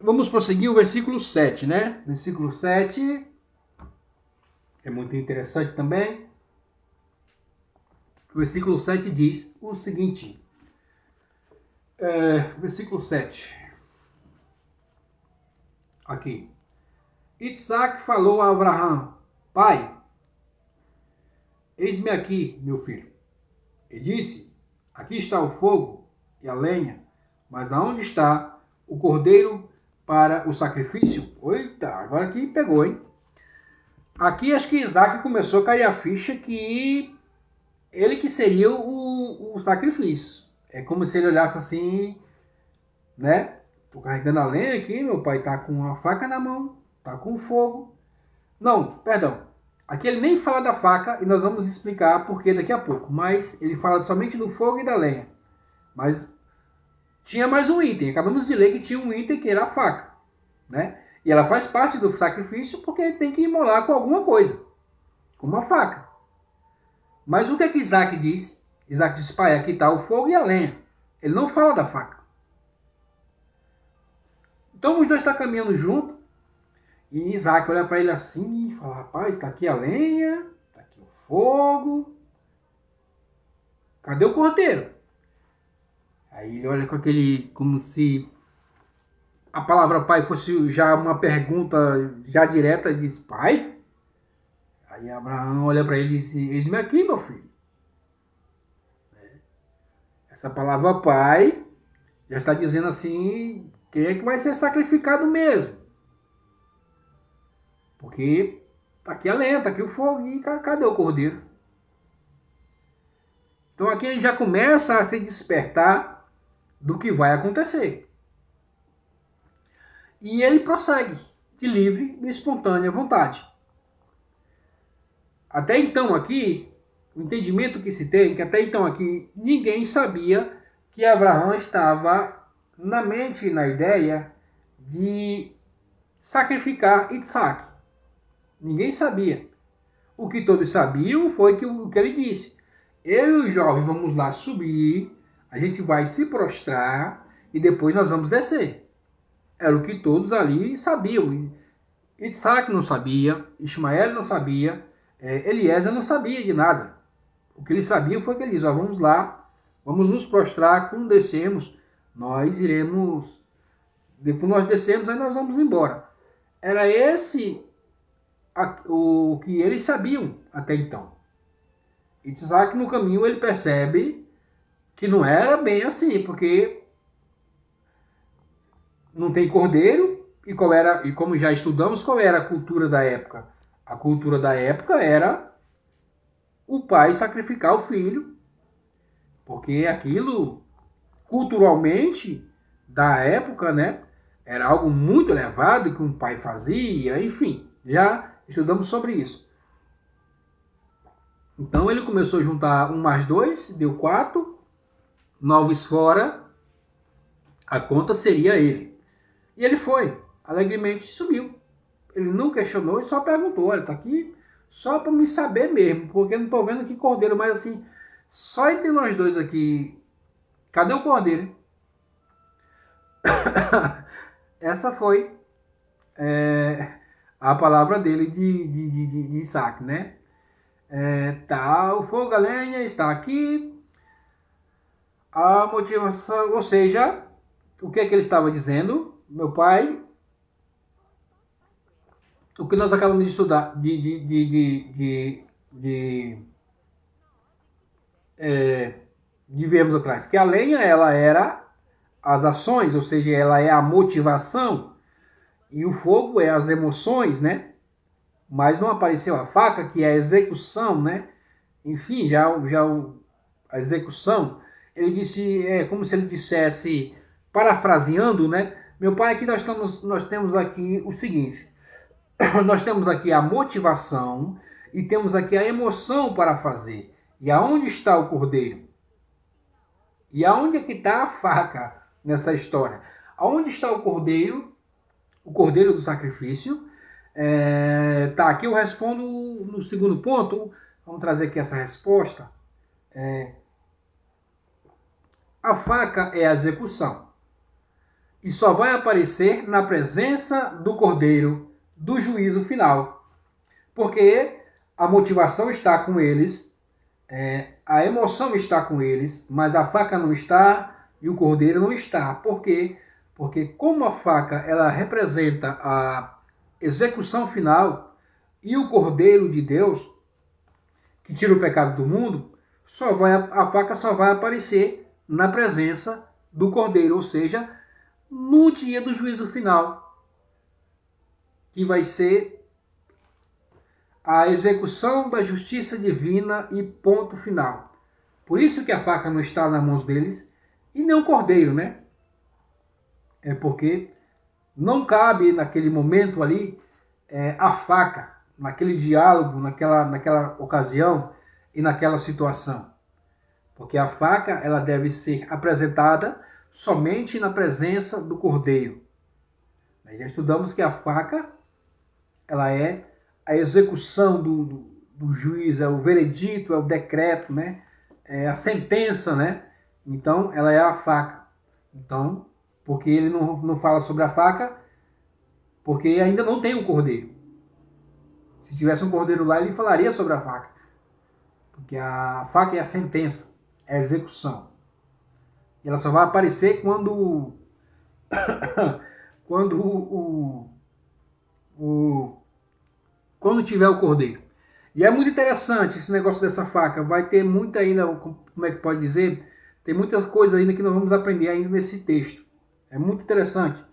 Vamos prosseguir o versículo 7, né? Versículo 7 é muito interessante também. O versículo 7 diz o seguinte. Versículo 7. Aqui. Isaac falou a Abraão: Pai, eis-me aqui, meu filho. E disse: Aqui está o fogo e a lenha, mas aonde está o cordeiro para o sacrifício? Eita, agora aqui pegou, hein? Aqui acho que Isaac começou a cair a ficha que ele que seria o sacrifício. É como se ele olhasse assim, né? Tô carregando a lenha aqui, meu pai tá com a faca na mão, tá com fogo. Não, perdão. Aqui ele nem fala da faca e nós vamos explicar por que daqui a pouco. Mas ele fala somente do fogo e da lenha. Mas tinha mais um item. Acabamos de ler que tinha um item que era a faca, né? E ela faz parte do sacrifício porque tem que imolar com alguma coisa, com uma faca. Mas o que é que Isaac diz? Isaac diz: Pai, aqui está o fogo e a lenha. Ele não fala da faca. Então os dois estão caminhando junto. E Isaac olha para ele assim e fala: Rapaz, está aqui a lenha, está aqui o fogo. Cadê o cordeiro? Aí ele olha com aquele, como se a palavra pai fosse já uma pergunta já direta, e diz: Pai? Aí Abraão olha para ele e diz: Eis-me aqui, meu filho. Essa palavra pai já está dizendo assim, quem é que vai ser sacrificado mesmo? Porque tá aqui a lenha, tá aqui o fogo, e cadê o cordeiro? Então aqui ele já começa a se despertar do que vai acontecer. E ele prossegue de livre e espontânea vontade. Até então aqui, o entendimento que se tem, que até então aqui ninguém sabia que Abraão estava na mente, na ideia de sacrificar Isaac. Ninguém sabia. O que todos sabiam foi o que ele disse: Eu e o jovem vamos lá subir, a gente vai se prostrar e depois nós vamos descer. Era o que todos ali sabiam. Isaac não sabia, Ismael não sabia, Eliezer não sabia de nada. O que eles sabiam foi que ele disse: Vamos lá, vamos nos prostrar, quando descermos, nós iremos, depois nós descemos, aí nós vamos embora. Era esse o que eles sabiam até então. Isaac no caminho ele percebe que não era bem assim, porque não tem cordeiro, e como já estudamos, qual era a cultura da época? A cultura da época era o pai sacrificar o filho, porque aquilo, culturalmente, da época, né, era algo muito elevado que um pai fazia, enfim, já estudamos sobre isso. Então ele começou a juntar 1 mais 2, deu 4, 9 fora, a conta seria ele. E ele foi, alegremente subiu. Ele não questionou e só perguntou, olha, tá aqui só para me saber mesmo, porque eu não tô vendo aqui cordeiro, mas assim, só entre nós dois aqui, cadê o cordeiro? Essa foi a palavra dele de Isaac, né? Tá, o fogo, a lenha está aqui, a motivação, ou seja, o que é que ele estava dizendo? Meu pai, o que nós acabamos de estudar, de vermos atrás, que a lenha, ela era as ações, ou seja, ela é a motivação, e o fogo é as emoções, né? Mas não apareceu a faca, que é a execução, né? Enfim, a execução, ele disse, como se ele dissesse, parafraseando, né? Meu pai, aqui nós temos aqui o seguinte, nós temos aqui a motivação e temos aqui a emoção para fazer. E aonde está o cordeiro? E aonde é que está a faca nessa história? Aonde está o cordeiro do sacrifício? Tá, aqui eu respondo no segundo ponto. Vamos trazer aqui essa resposta. A faca é a execução. E só vai aparecer na presença do cordeiro do juízo final. Porque a motivação está com eles, a emoção está com eles, mas a faca não está e o cordeiro não está. Por quê? Porque como a faca ela representa a execução final e o cordeiro de Deus, que tira o pecado do mundo, a faca só vai aparecer na presença do cordeiro, ou seja, no dia do juízo final, que vai ser a execução da justiça divina e ponto final. Por isso que a faca não está nas mãos deles e nem o cordeiro, né? É porque não cabe naquele momento ali a faca, naquele diálogo, naquela ocasião e naquela situação. Porque a faca ela deve ser apresentada somente na presença do cordeiro. Nós já estudamos que a faca ela é a execução do juiz, é o veredito, é o decreto, né? É a sentença, né? Então ela é a faca. Então, porque ele não fala sobre a faca, porque ainda não tem um cordeiro. Se tivesse um cordeiro lá, ele falaria sobre a faca. Porque a faca é a sentença, é a execução. E ela só vai aparecer quando quando tiver o cordeiro. E é muito interessante esse negócio dessa faca. Vai ter muita ainda, como é que pode dizer? Tem muitas coisas ainda que nós vamos aprender ainda nesse texto. É muito interessante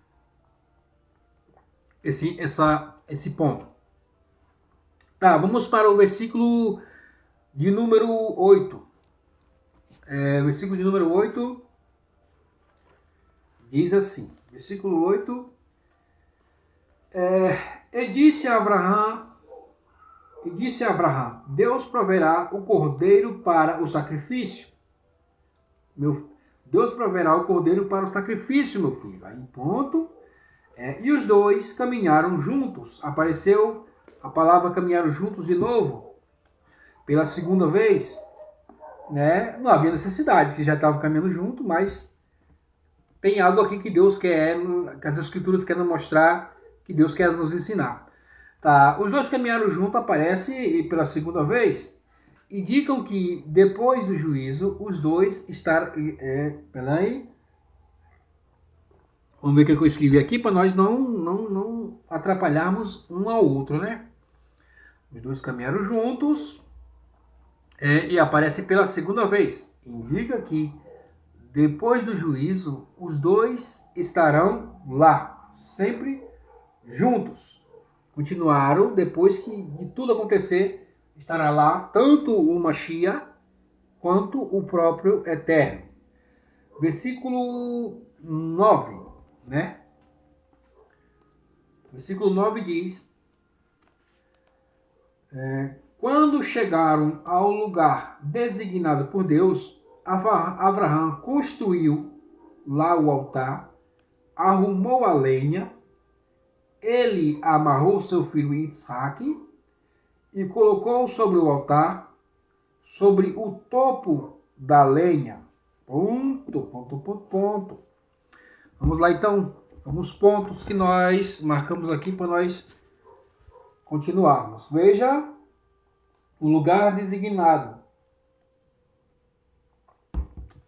esse ponto. Tá, vamos para o versículo de número 8. Versículo de número 8 diz assim, versículo 8, e disse a Abraão, Deus proverá o cordeiro para o sacrifício. Deus proverá o cordeiro para o sacrifício, meu filho. Aí, ponto. E os dois caminharam juntos. Apareceu a palavra caminharam juntos de novo. Pela segunda vez. Né? Não havia necessidade, que já estavam caminhando junto, mas tem algo aqui que Deus quer, que as Escrituras querem mostrar, que Deus quer nos ensinar. Tá? Os dois caminharam juntos, aparece pela segunda vez, indicam que depois do juízo, os dois estarão... peraí. Vamos ver o que eu escrevi aqui para nós não atrapalharmos um ao outro, né? Os dois caminharam juntos e aparece pela segunda vez. Indica que depois do juízo, os dois estarão lá, sempre juntos. Continuaram, depois que de tudo acontecer, estará lá tanto o Mashiach quanto o próprio Eterno. Versículo 9, né? Versículo 9 diz: quando chegaram ao lugar designado por Deus, Abraão construiu lá o altar, arrumou a lenha, ele amarrou seu filho Isaque e colocou sobre o altar, sobre o topo da lenha. Ponto, ponto, ponto, ponto. Vamos lá então, alguns pontos que nós marcamos aqui para nós continuarmos. Veja o lugar designado.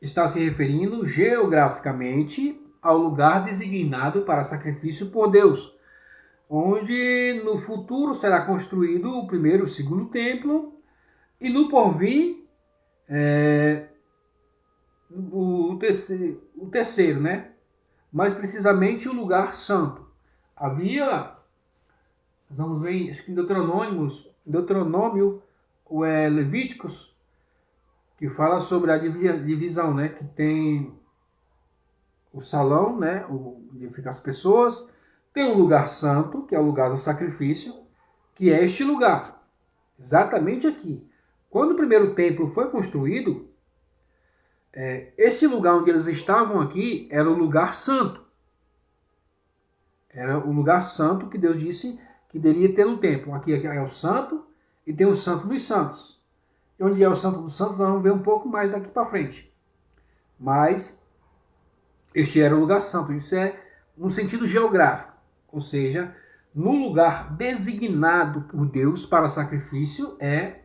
Está se referindo geograficamente ao lugar designado para sacrifício por Deus, onde no futuro será construído o primeiro e o segundo templo, e no porvir o terceiro, né? Mais precisamente o lugar santo. Havia, vamos ver, acho que em Deuteronômio ou Levíticos, que fala sobre a divisão, né? Que tem o salão, né? Onde ficam as pessoas. Tem um lugar santo, que é o lugar do sacrifício, que é este lugar, exatamente aqui. Quando o primeiro templo foi construído, este lugar onde eles estavam aqui era o lugar santo. Era o lugar santo que Deus disse que deveria ter no templo. Aqui é o santo e tem o santo dos santos. E onde é o santo dos santos, nós vamos ver um pouco mais daqui para frente. Mas este era o lugar santo. Isso é no sentido geográfico. Ou seja, no lugar designado por Deus para sacrifício é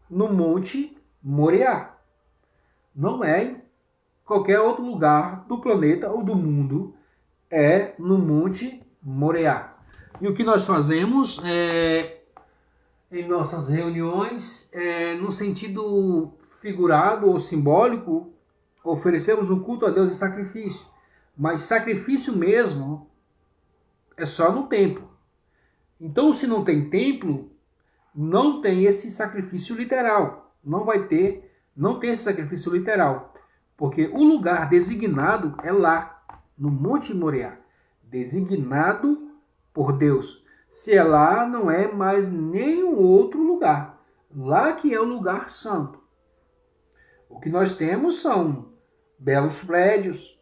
no Monte Moriá. Não é em qualquer outro lugar do planeta ou do mundo, é no Monte Moriá. E o que nós fazemos em nossas reuniões, no sentido figurado ou simbólico, oferecemos um culto a Deus em sacrifício. Mas sacrifício mesmo é só no templo. Então, se não tem templo, não tem esse sacrifício literal. Não tem esse sacrifício literal. Porque o lugar designado é lá, no Monte Moriá. Designado por Deus. Se é lá, não é mais nenhum outro lugar. Lá que é o lugar santo. O que nós temos são belos prédios,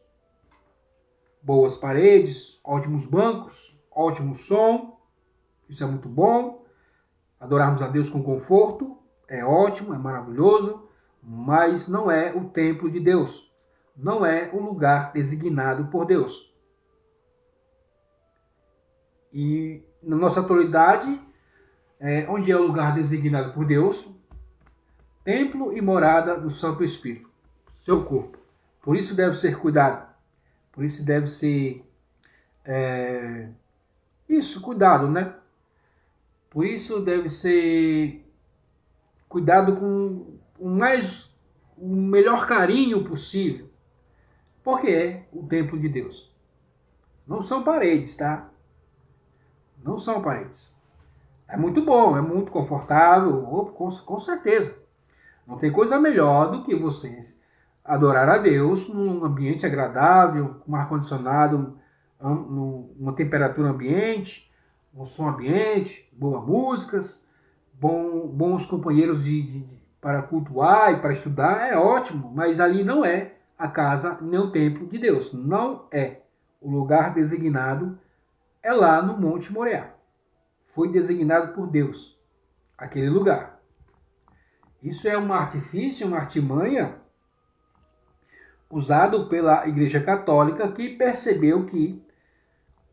boas paredes, ótimos bancos, ótimo som. Isso é muito bom. Adorarmos a Deus com conforto é ótimo, é maravilhoso, mas não é o templo de Deus. Não é o lugar designado por Deus. E na nossa atualidade, onde é o lugar designado por Deus? Templo e morada do Santo Espírito, seu corpo. Por isso deve ser cuidado. Por isso deve ser cuidado, né? Por isso deve ser cuidado com o melhor carinho possível. Porque é o templo de Deus. Não são paredes, tá? Não são paredes. É muito bom, é muito confortável, com certeza. Não tem coisa melhor do que você adorar a Deus num ambiente agradável, com ar-condicionado, uma temperatura ambiente, um som ambiente, boas músicas, bons companheiros para cultuar e para estudar, é ótimo, mas ali não é a casa nem o templo de Deus. Não é. O lugar designado é lá no Monte Moriá. Foi designado por Deus, aquele lugar. Isso é um artifício, uma artimanha usado pela Igreja Católica, que percebeu que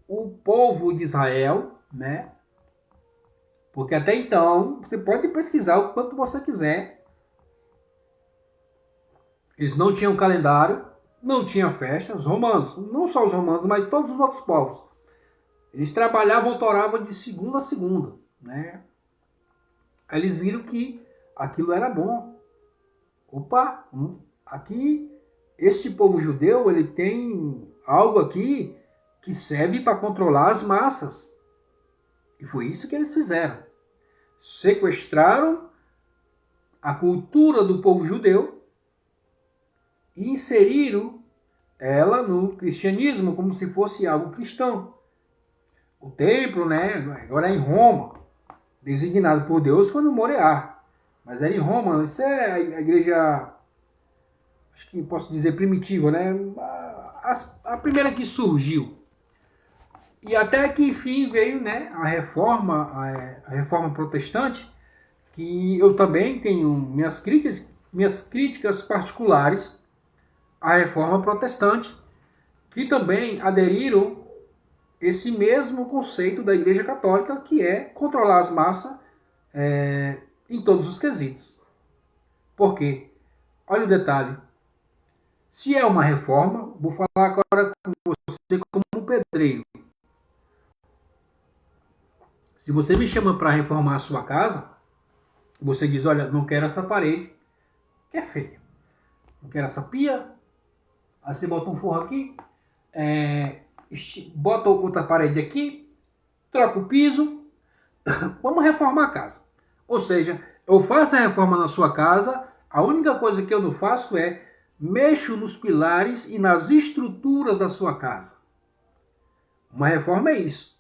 o povo de Israel, né? Porque até então, você pode pesquisar o quanto você quiser. Eles não tinham calendário, não tinham festa, os romanos, não só os romanos, mas todos os outros povos. Eles trabalhavam, oravam de segunda a segunda, né? Aí eles viram que aquilo era bom. Opa, aqui, este povo judeu, ele tem algo aqui que serve para controlar as massas. E foi isso que eles fizeram. Sequestraram a cultura do povo judeu e inseriram ela no cristianismo como se fosse algo cristão. O templo, né, agora é em Roma, designado por Deus quando Moriá. Mas era em Roma, isso é a igreja, acho que posso dizer primitiva, né? A primeira que surgiu. E até que enfim veio, né, a reforma protestante, que eu também tenho minhas críticas particulares à reforma protestante, que também aderiram esse mesmo conceito da Igreja Católica, que é controlar as massas em todos os quesitos. Por quê? Olha o detalhe. Se é uma reforma, vou falar agora com você como um pedreiro. Se você me chama para reformar a sua casa, você diz, olha, não quero essa parede, que é feia. Não quero essa pia. Aí você bota um forro aqui, bota outra parede aqui, troca o piso, vamos reformar a casa. Ou seja, eu faço a reforma na sua casa, a única coisa que eu não faço é mexo nos pilares e nas estruturas da sua casa. Uma reforma é isso.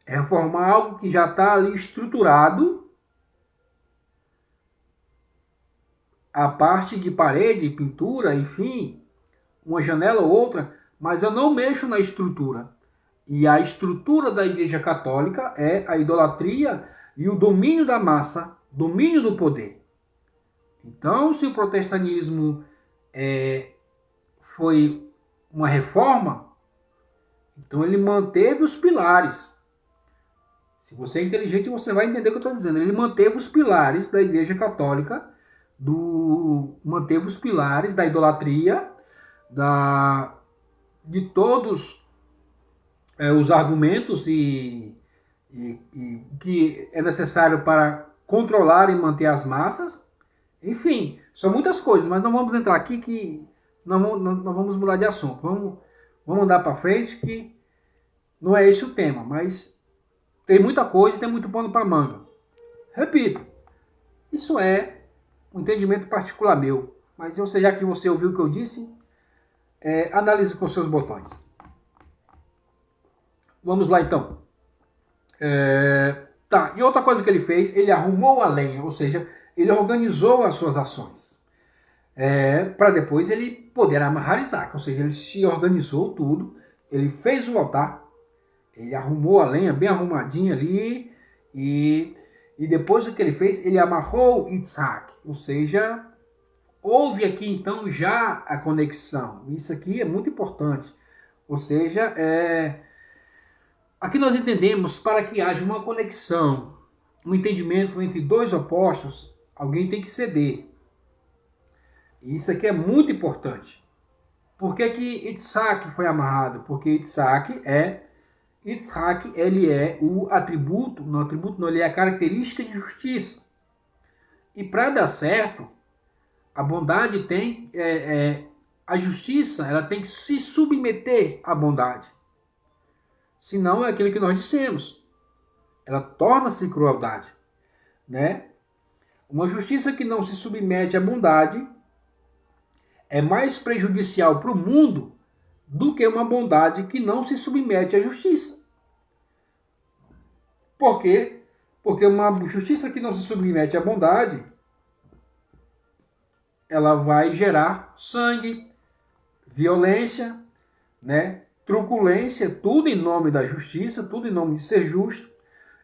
É reformar algo que já está ali estruturado, a parte de parede, pintura, enfim, uma janela ou outra, mas eu não mexo na estrutura. E a estrutura da Igreja Católica é a idolatria e o domínio da massa, domínio do poder. Então, se o protestantismo foi uma reforma, então ele manteve os pilares. Se você é inteligente, você vai entender o que eu estou dizendo. Ele manteve os pilares da Igreja Católica, manteve os pilares da idolatria, de todos os argumentos e que é necessário para controlar e manter as massas. Enfim, são muitas coisas, mas não vamos entrar aqui que não vamos mudar de assunto. Vamos andar para frente, que não é esse o tema, mas tem muita coisa e tem muito pano para manga. Repito, isso é um entendimento particular meu, mas já que você ouviu o que eu disse, analise com seus botões. Vamos lá então. E outra coisa que ele fez, ele arrumou a lenha, ou seja, ele organizou as suas ações. Para depois ele poder amarrar Isaac, ou seja, ele se organizou tudo, ele fez o altar, ele arrumou a lenha bem arrumadinha ali, e depois o que ele fez, ele amarrou Isaac, ou seja, houve aqui então já a conexão. Isso aqui é muito importante, ou seja, aqui nós entendemos, para que haja uma conexão, um entendimento entre dois opostos, alguém tem que ceder. E isso aqui é muito importante. Por que que Isaac foi amarrado? Porque Isaac ele é o atributo, ele é a característica de justiça. E para dar certo, a bondade tem, a justiça, ela tem que se submeter à bondade. Senão é aquilo que nós dissemos. Ela torna-se crueldade, né? Uma justiça que não se submete à bondade é mais prejudicial para o mundo do que uma bondade que não se submete à justiça. Por quê? Porque uma justiça que não se submete à bondade, ela vai gerar sangue, violência, né? Truculência, tudo em nome da justiça, tudo em nome de ser justo.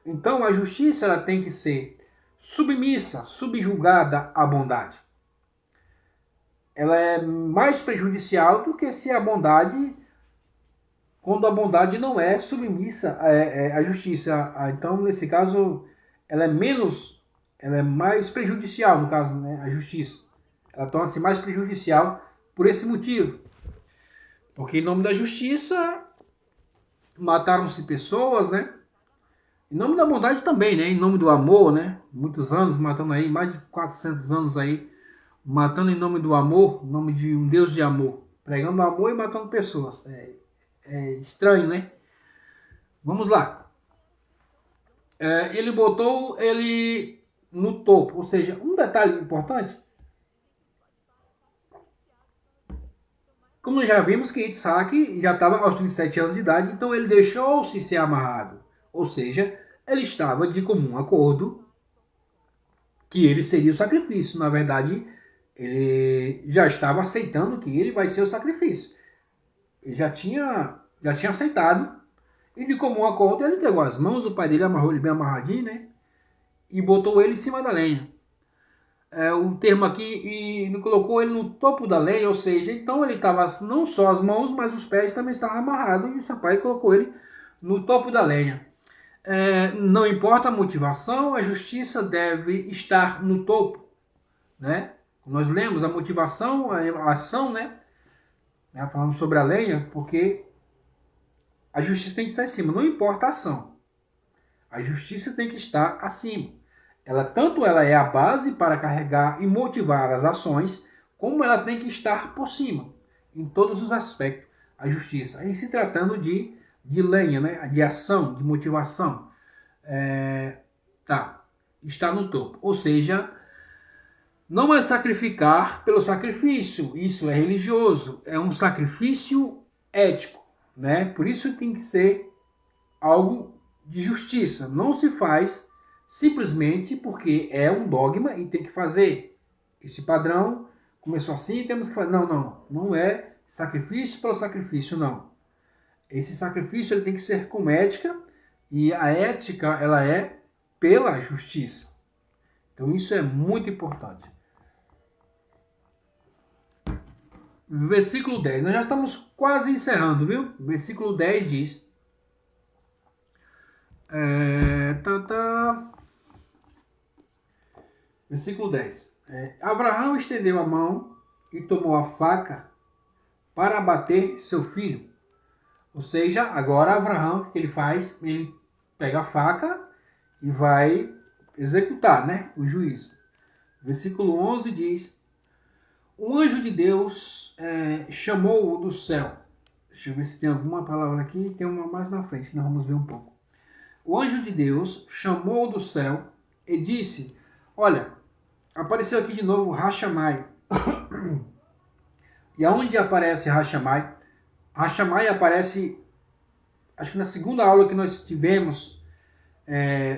Então a justiça ela tem que ser submissa, subjugada à bondade. Ela é mais prejudicial do que se a bondade, quando a bondade não é submissa à justiça. Então, nesse caso, ela é mais prejudicial, no caso, né, a justiça. Ela torna-se mais prejudicial por esse motivo. Porque em nome da justiça, mataram-se pessoas, né? Em nome da bondade também, né? Em nome do amor, né? Muitos anos matando aí, mais de 400 anos aí, matando em nome do amor, em nome de um Deus de amor. Pregando amor e matando pessoas. estranho, né? Vamos lá. Ele botou ele no topo, ou seja, um detalhe importante, como já vimos que Isaac já estava aos 37 anos de idade, então ele deixou-se ser amarrado, ou seja, ele estava de comum acordo que ele seria o sacrifício. Na verdade, ele já estava aceitando que ele vai ser o sacrifício. Ele já tinha aceitado, e de comum acordo ele entregou as mãos, o pai dele amarrou ele bem amarradinho, né? E botou ele em cima da lenha. O termo aqui, e colocou ele no topo da lenha, ou seja, então ele estava não só as mãos, mas os pés também estavam amarrados, e o seu pai colocou ele no topo da lenha. Não importa a motivação, a justiça deve estar no topo, né? Nós lemos a motivação, a ação, né? Falamos sobre a lenha, porque a justiça tem que estar em cima, não importa a ação. A justiça tem que estar acima. Tanto ela é a base para carregar e motivar as ações, como ela tem que estar por cima, em todos os aspectos, a justiça. Em se tratando de lenha, né? De ação, de motivação, está no topo. Ou seja, não é sacrificar pelo sacrifício, isso é religioso, é um sacrifício ético, né? Por isso tem que ser algo de justiça, não se faz simplesmente porque é um dogma e tem que fazer. Esse padrão começou assim, temos que fazer. Não é sacrifício pelo sacrifício, não. Esse sacrifício ele tem que ser com ética, e a ética ela é pela justiça. Então isso é muito importante. Versículo 10, nós já estamos quase encerrando, viu? Versículo 10 diz: Versículo 10. Abraão estendeu a mão e tomou a faca para abater seu filho. Ou seja, agora Abraão, o que ele faz? Ele pega a faca e vai executar, né, o juízo. Versículo 11 diz: o anjo de Deus chamou-o do céu. Deixa eu ver se tem alguma palavra aqui, tem uma mais na frente, nós vamos ver um pouco. O anjo de Deus chamou-o do céu e disse: olha, apareceu aqui de novo Rachamai. E aonde aparece Rachamai? Rachamai aparece, acho que na segunda aula que nós tivemos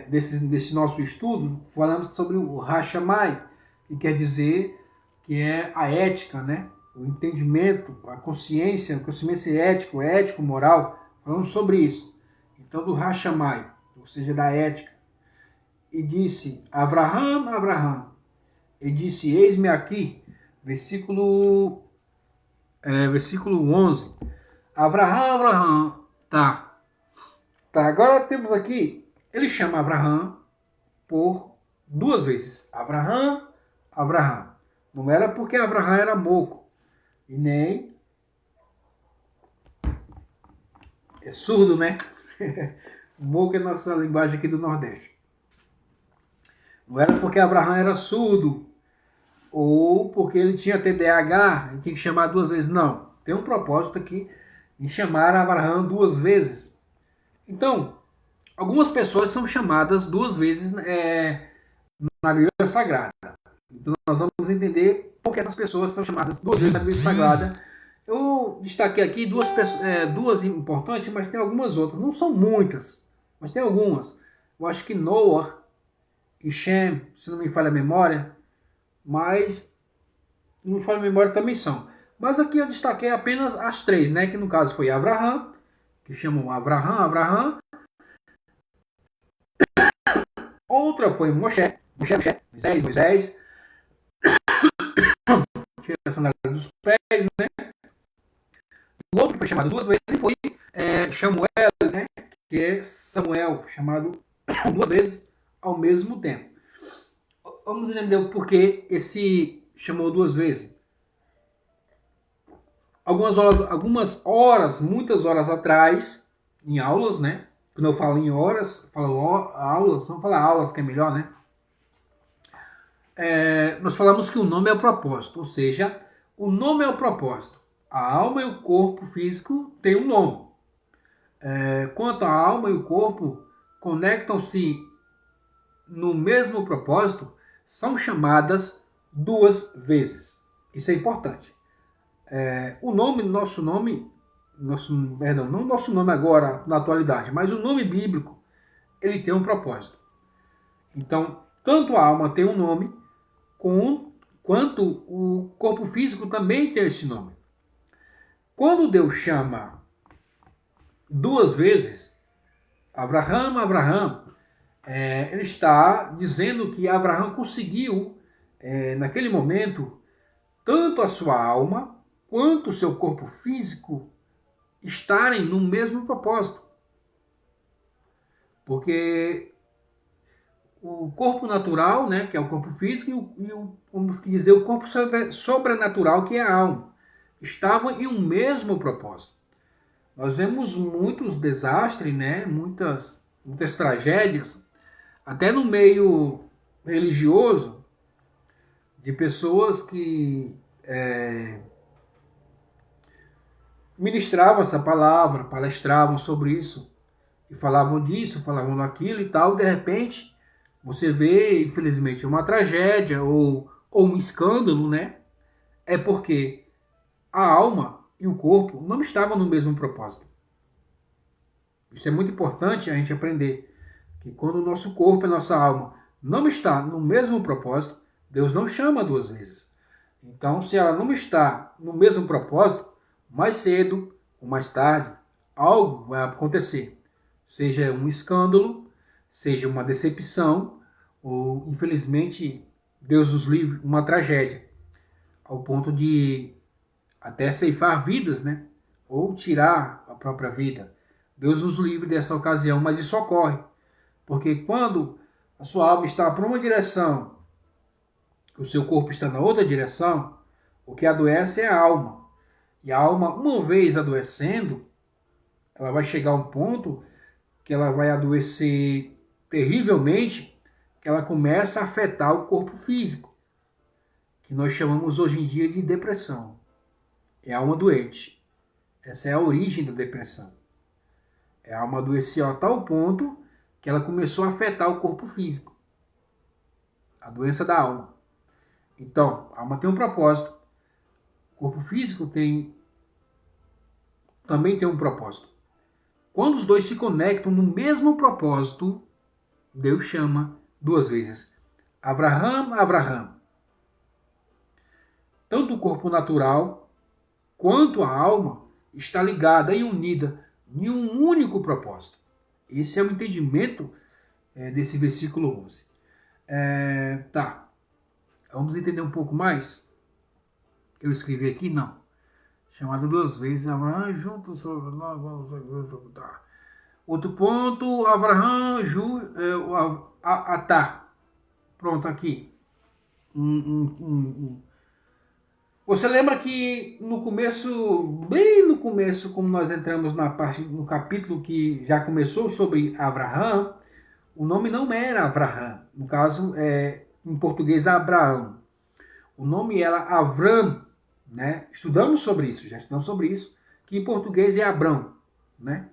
desse nosso estudo, falamos sobre o Rachamai, que quer dizer que é a ética, né? O entendimento, a consciência, o conhecimento ético, moral. Falamos sobre isso. Então, do Rachamai, ou seja, da ética. E disse: Abraham, Abraham. E disse: eis-me aqui. Versículo 11. Abraham, Abraham. Tá, agora temos aqui, ele chama Abraham por duas vezes. Abraham, Abraham. Não era porque Abraham era moco. E nem é surdo, né? Moco é nossa linguagem aqui do Nordeste. Não era porque Abraham era surdo ou porque ele tinha TDAH, ele tinha que chamar duas vezes. Não. Tem um propósito aqui em chamar Abraham duas vezes. Então, algumas pessoas são chamadas duas vezes na Bíblia Sagrada. Então, nós vamos entender por que essas pessoas são chamadas duas vezes na Bíblia Sagrada. Eu destaquei aqui duas importantes, mas tem algumas outras. Não são muitas, mas tem algumas. Eu acho que Noah e Shem, se não me falha a memória, mas não me falha a memória também são. Mas aqui eu destaquei apenas as três, né? Que no caso foi Abraham, que chamam Abraham. Outra foi Moisés. Tira a sandália dos pés, né? O outro foi chamado duas vezes e foi Samuel, né? Que é Samuel, chamado duas vezes ao mesmo tempo. Vamos entender o porquê esse chamou duas vezes. Muitas horas atrás, em aulas, né? Quando eu falo em horas, falo aulas, vamos falar aulas que é melhor, né? Nós falamos que o nome é o propósito, ou seja, o nome é o propósito. A alma e o corpo físico têm um nome. quanto a alma e o corpo conectam-se no mesmo propósito, são chamadas duas vezes. Isso é importante. Perdão, não nosso nome agora na atualidade, mas o nome bíblico, ele tem um propósito. Então, tanto a alma tem um nome, quanto o corpo físico também tem esse nome. Quando Deus chama duas vezes, Abraham, Abraham, ele está dizendo que Abraham conseguiu, naquele momento, tanto a sua alma quanto o seu corpo físico estarem no mesmo propósito. Porque o corpo natural, né, que é o corpo físico, vamos dizer, o corpo sobrenatural, que é a alma, estavam em um mesmo propósito. Nós vemos muitos desastres, né, muitas tragédias, até no meio religioso, de pessoas que ministravam essa palavra, palestravam sobre isso, e falavam disso, falavam daquilo e tal. De repente, você vê, infelizmente, uma tragédia ou um escândalo, né? É porque a alma e o corpo não estavam no mesmo propósito. Isso é muito importante a gente aprender, que quando o nosso corpo e a nossa alma não está no mesmo propósito, Deus não chama duas vezes. Então, se ela não está no mesmo propósito, mais cedo ou mais tarde, algo vai acontecer. Seja um escândalo, seja uma decepção, ou, infelizmente, Deus nos livre, uma tragédia, ao ponto de até ceifar vidas, né? Ou tirar a própria vida. Deus nos livre dessa ocasião, mas isso ocorre. Porque quando a sua alma está para uma direção, o seu corpo está na outra direção, o que adoece é a alma. E a alma, uma vez adoecendo, ela vai chegar a um ponto que ela vai adoecer terrivelmente, que ela começa a afetar o corpo físico, que nós chamamos hoje em dia de depressão. É a alma doente. Essa é a origem da depressão. É a alma adoecer a tal ponto que ela começou a afetar o corpo físico. A doença da alma. Então, a alma tem um propósito. O corpo físico também tem um propósito. Quando os dois se conectam no mesmo propósito, Deus chama duas vezes. Abraham, Abraham. Tanto o corpo natural quanto a alma está ligada e unida em um único propósito. Esse é o entendimento desse versículo 11. Tá. Vamos entender um pouco mais? Eu escrevi aqui? Não. Chamado duas vezes, Abraão junto sobre nós, vamos tá. Outro ponto, Abraão, tá. Pronto, aqui. Você lembra que no começo, bem no começo, como nós entramos no capítulo que já começou sobre Abraão, o nome não era Abraão. No caso, em português, Abraão. O nome era Avram, né? Estudamos sobre isso, já estudamos sobre isso, que em português é Abrão, né?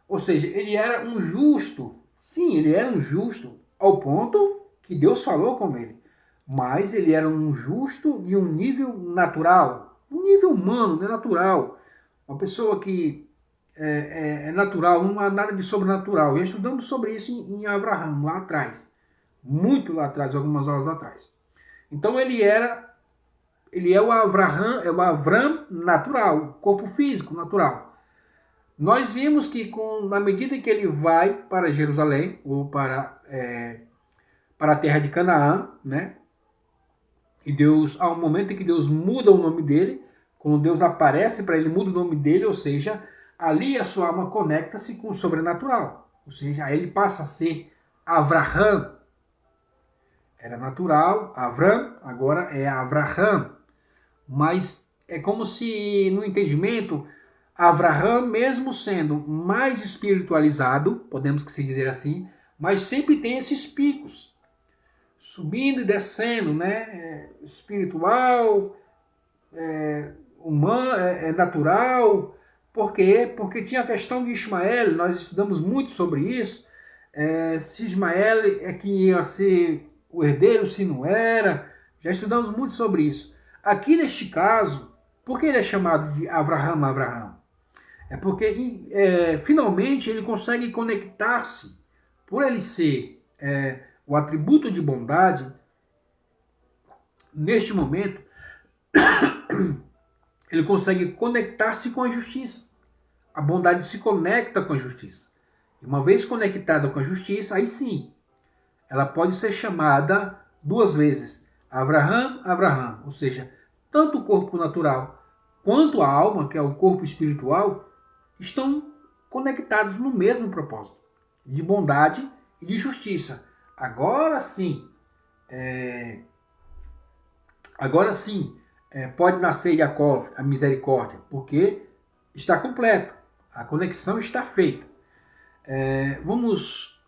Ou seja, ele era um justo. Sim, ele era um justo ao ponto que Deus falou com ele. Mas ele era um justo de um nível natural, um nível humano, né, natural. Uma pessoa que é natural, não há nada de sobrenatural. E estudamos sobre isso em Abraão, lá atrás. Muito lá atrás, algumas horas atrás. Então ele é o Avram natural, corpo físico natural. Nós vimos que na medida que ele vai para Jerusalém, ou para a terra de Canaã, né? E Deus, há um momento em que Deus muda o nome dele, quando Deus aparece para ele, muda o nome dele, ou seja, ali a sua alma conecta-se com o sobrenatural. Ou seja, aí ele passa a ser Avraham. Era natural, Avram, agora é Avraham. Mas é como se, no entendimento, Avraham, mesmo sendo mais espiritualizado, podemos se dizer assim, mas sempre tem esses picos, subindo e descendo, né? Espiritual, humano, natural, Por quê? Porque tinha a questão de Ismael, nós estudamos muito sobre isso, se Ismael é que ia ser o herdeiro, se não era, já estudamos muito sobre isso. Aqui neste caso, por que ele é chamado de Avraham? É porque finalmente ele consegue conectar-se, por ele ser o atributo de bondade, neste momento, ele consegue conectar-se com a justiça. A bondade se conecta com a justiça. E uma vez conectada com a justiça, aí sim, ela pode ser chamada duas vezes, Avraham, ou seja, tanto o corpo natural quanto a alma, que é o corpo espiritual, estão conectados no mesmo propósito, de bondade e de justiça. Agora sim, pode nascer Yaakov, a misericórdia, porque está completo, a conexão está feita. Vamos,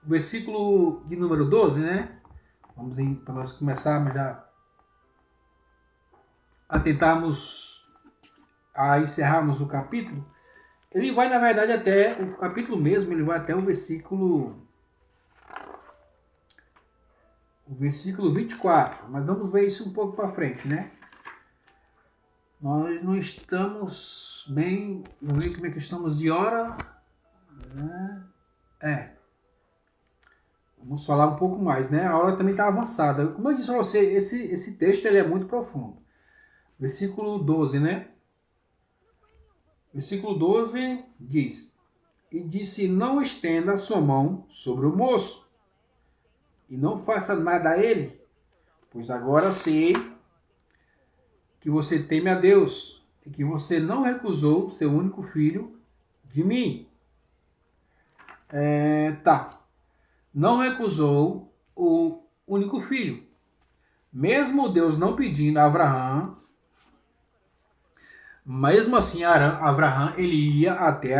versículo de número 12, né? Vamos para nós começarmos já a tentarmos a encerrarmos o capítulo. Ele vai, na verdade, até o capítulo mesmo, ele vai até o versículo 24, mas vamos ver isso um pouco para frente, né? Nós não estamos bem, vamos ver como é que estamos de hora, vamos falar um pouco mais, né? A hora também está avançada. Como eu disse para você, esse texto ele é muito profundo. Versículo 12, né? Versículo 12 diz: E disse, não estenda a sua mão sobre o moço, e não faça nada a ele, pois agora sei que você teme a Deus, e que você não recusou seu único filho de mim. Não recusou o único filho. Mesmo Deus não pedindo a Avraham, mesmo assim Avraham ele ia até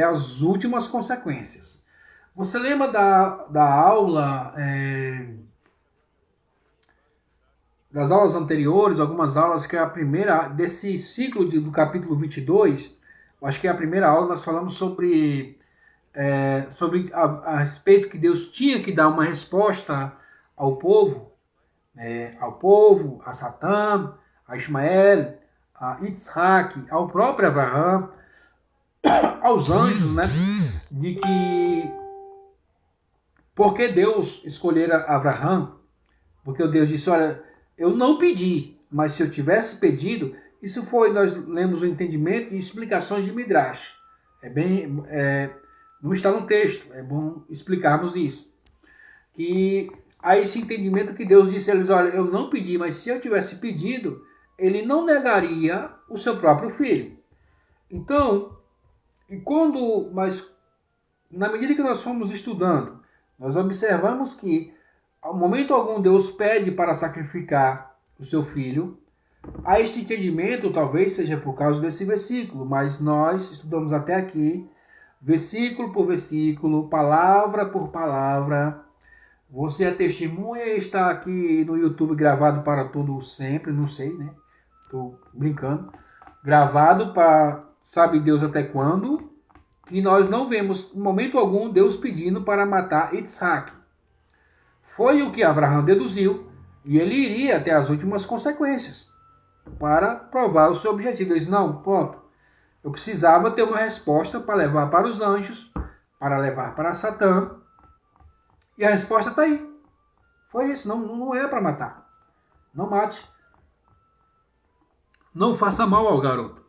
as últimas consequências. Você lembra da aula, das aulas anteriores, algumas aulas que é a primeira, desse ciclo do capítulo 22, acho que é a primeira aula, nós falamos sobre a respeito que Deus tinha que dar uma resposta ao povo, a Satã, a Ismael, a Yitzhak, ao próprio Avraham, aos anjos, né? De que porque Deus escolhera Avraham, porque Deus disse, olha, eu não pedi, mas se eu tivesse pedido, isso foi, nós lemos o entendimento e explicações de Midrash. Não está no texto, é bom explicarmos isso. Que há esse entendimento que Deus disse a eles, olha, eu não pedi, mas se eu tivesse pedido, ele não negaria o seu próprio filho. Então, mas na medida que nós fomos estudando, nós observamos que, ao momento algum, Deus pede para sacrificar o seu filho. Há este entendimento, talvez seja por causa desse versículo, mas nós estudamos até aqui, versículo por versículo, palavra por palavra. Você é testemunha e está aqui no YouTube gravado para todo sempre, não sei, né? Estou brincando. Gravado para sabe Deus até quando, que nós não vemos em momento algum Deus pedindo para matar Yitzhak. Foi o que Avraham deduziu, e ele iria até as últimas consequências para provar o seu objetivo. Ele disse, não, pronto, eu precisava ter uma resposta para levar para os anjos, para levar para Satã, e a resposta está aí. Foi isso, não é para matar. Não mate. Não faça mal ao garoto.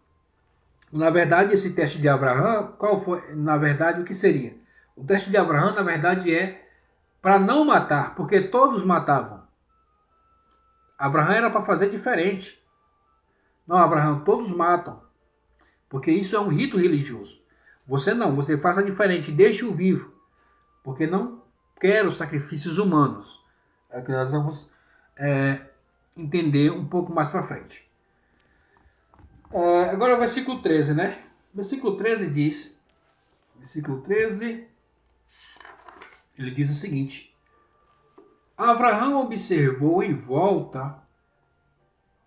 Na verdade, esse teste de Avraham, qual foi? Na verdade, o que seria? O teste de Avraham, na verdade, é para não matar, porque todos matavam. Avraham era para fazer diferente. Não, Avraham, todos matam, porque isso é um rito religioso. Você não, você faça diferente, deixe-o vivo, porque não quero sacrifícios humanos. É o que nós vamos entender um pouco mais para frente. Agora o versículo 13, né? Versículo 13 diz, ele diz o seguinte: Avraham observou em volta,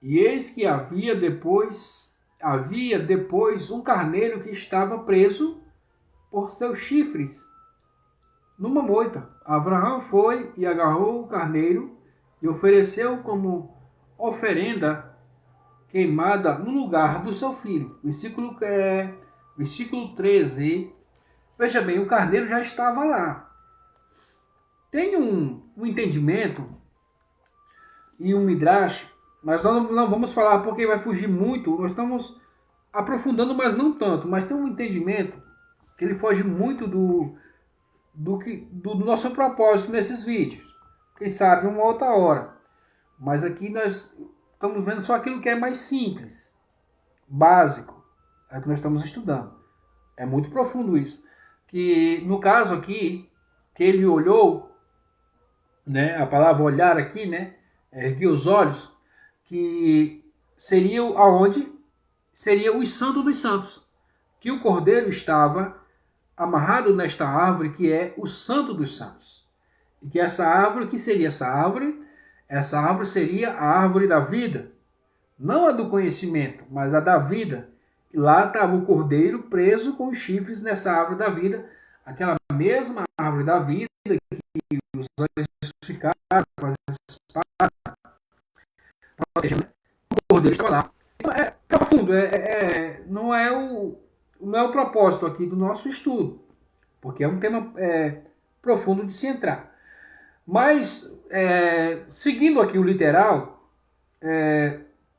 e eis que havia depois, havia depois um carneiro que estava preso por seus chifres numa moita. Abraão foi e agarrou o carneiro e ofereceu como oferenda queimada no lugar do seu filho. Versículo 13. Veja bem, o carneiro já estava lá. Tem um entendimento e um midrash, mas nós não vamos falar porque vai fugir muito. Nós estamos aprofundando, mas não tanto. Mas tem um entendimento que ele foge muito do nosso propósito nesses vídeos. Quem sabe uma outra hora. Mas aqui nós estamos vendo só aquilo que é mais simples, básico. É o que nós estamos estudando. É muito profundo isso. Que no caso aqui, que ele olhou, né, a palavra olhar aqui, né, erguer os olhos, que seria aonde seria o santo dos santos, que o cordeiro estava amarrado nesta árvore que é o santo dos santos. E que essa árvore, que seria essa árvore? Essa árvore seria a árvore da vida. Não a do conhecimento, mas a da vida. E lá estava o cordeiro preso com os chifres nessa árvore da vida. Aquela mesma árvore da vida que os anjos ficaram com as espadas protegendo. O cordeiro estava lá. Então, é profundo, não é o propósito aqui do nosso estudo, porque é um tema profundo de se entrar. Mas, seguindo aqui o literal,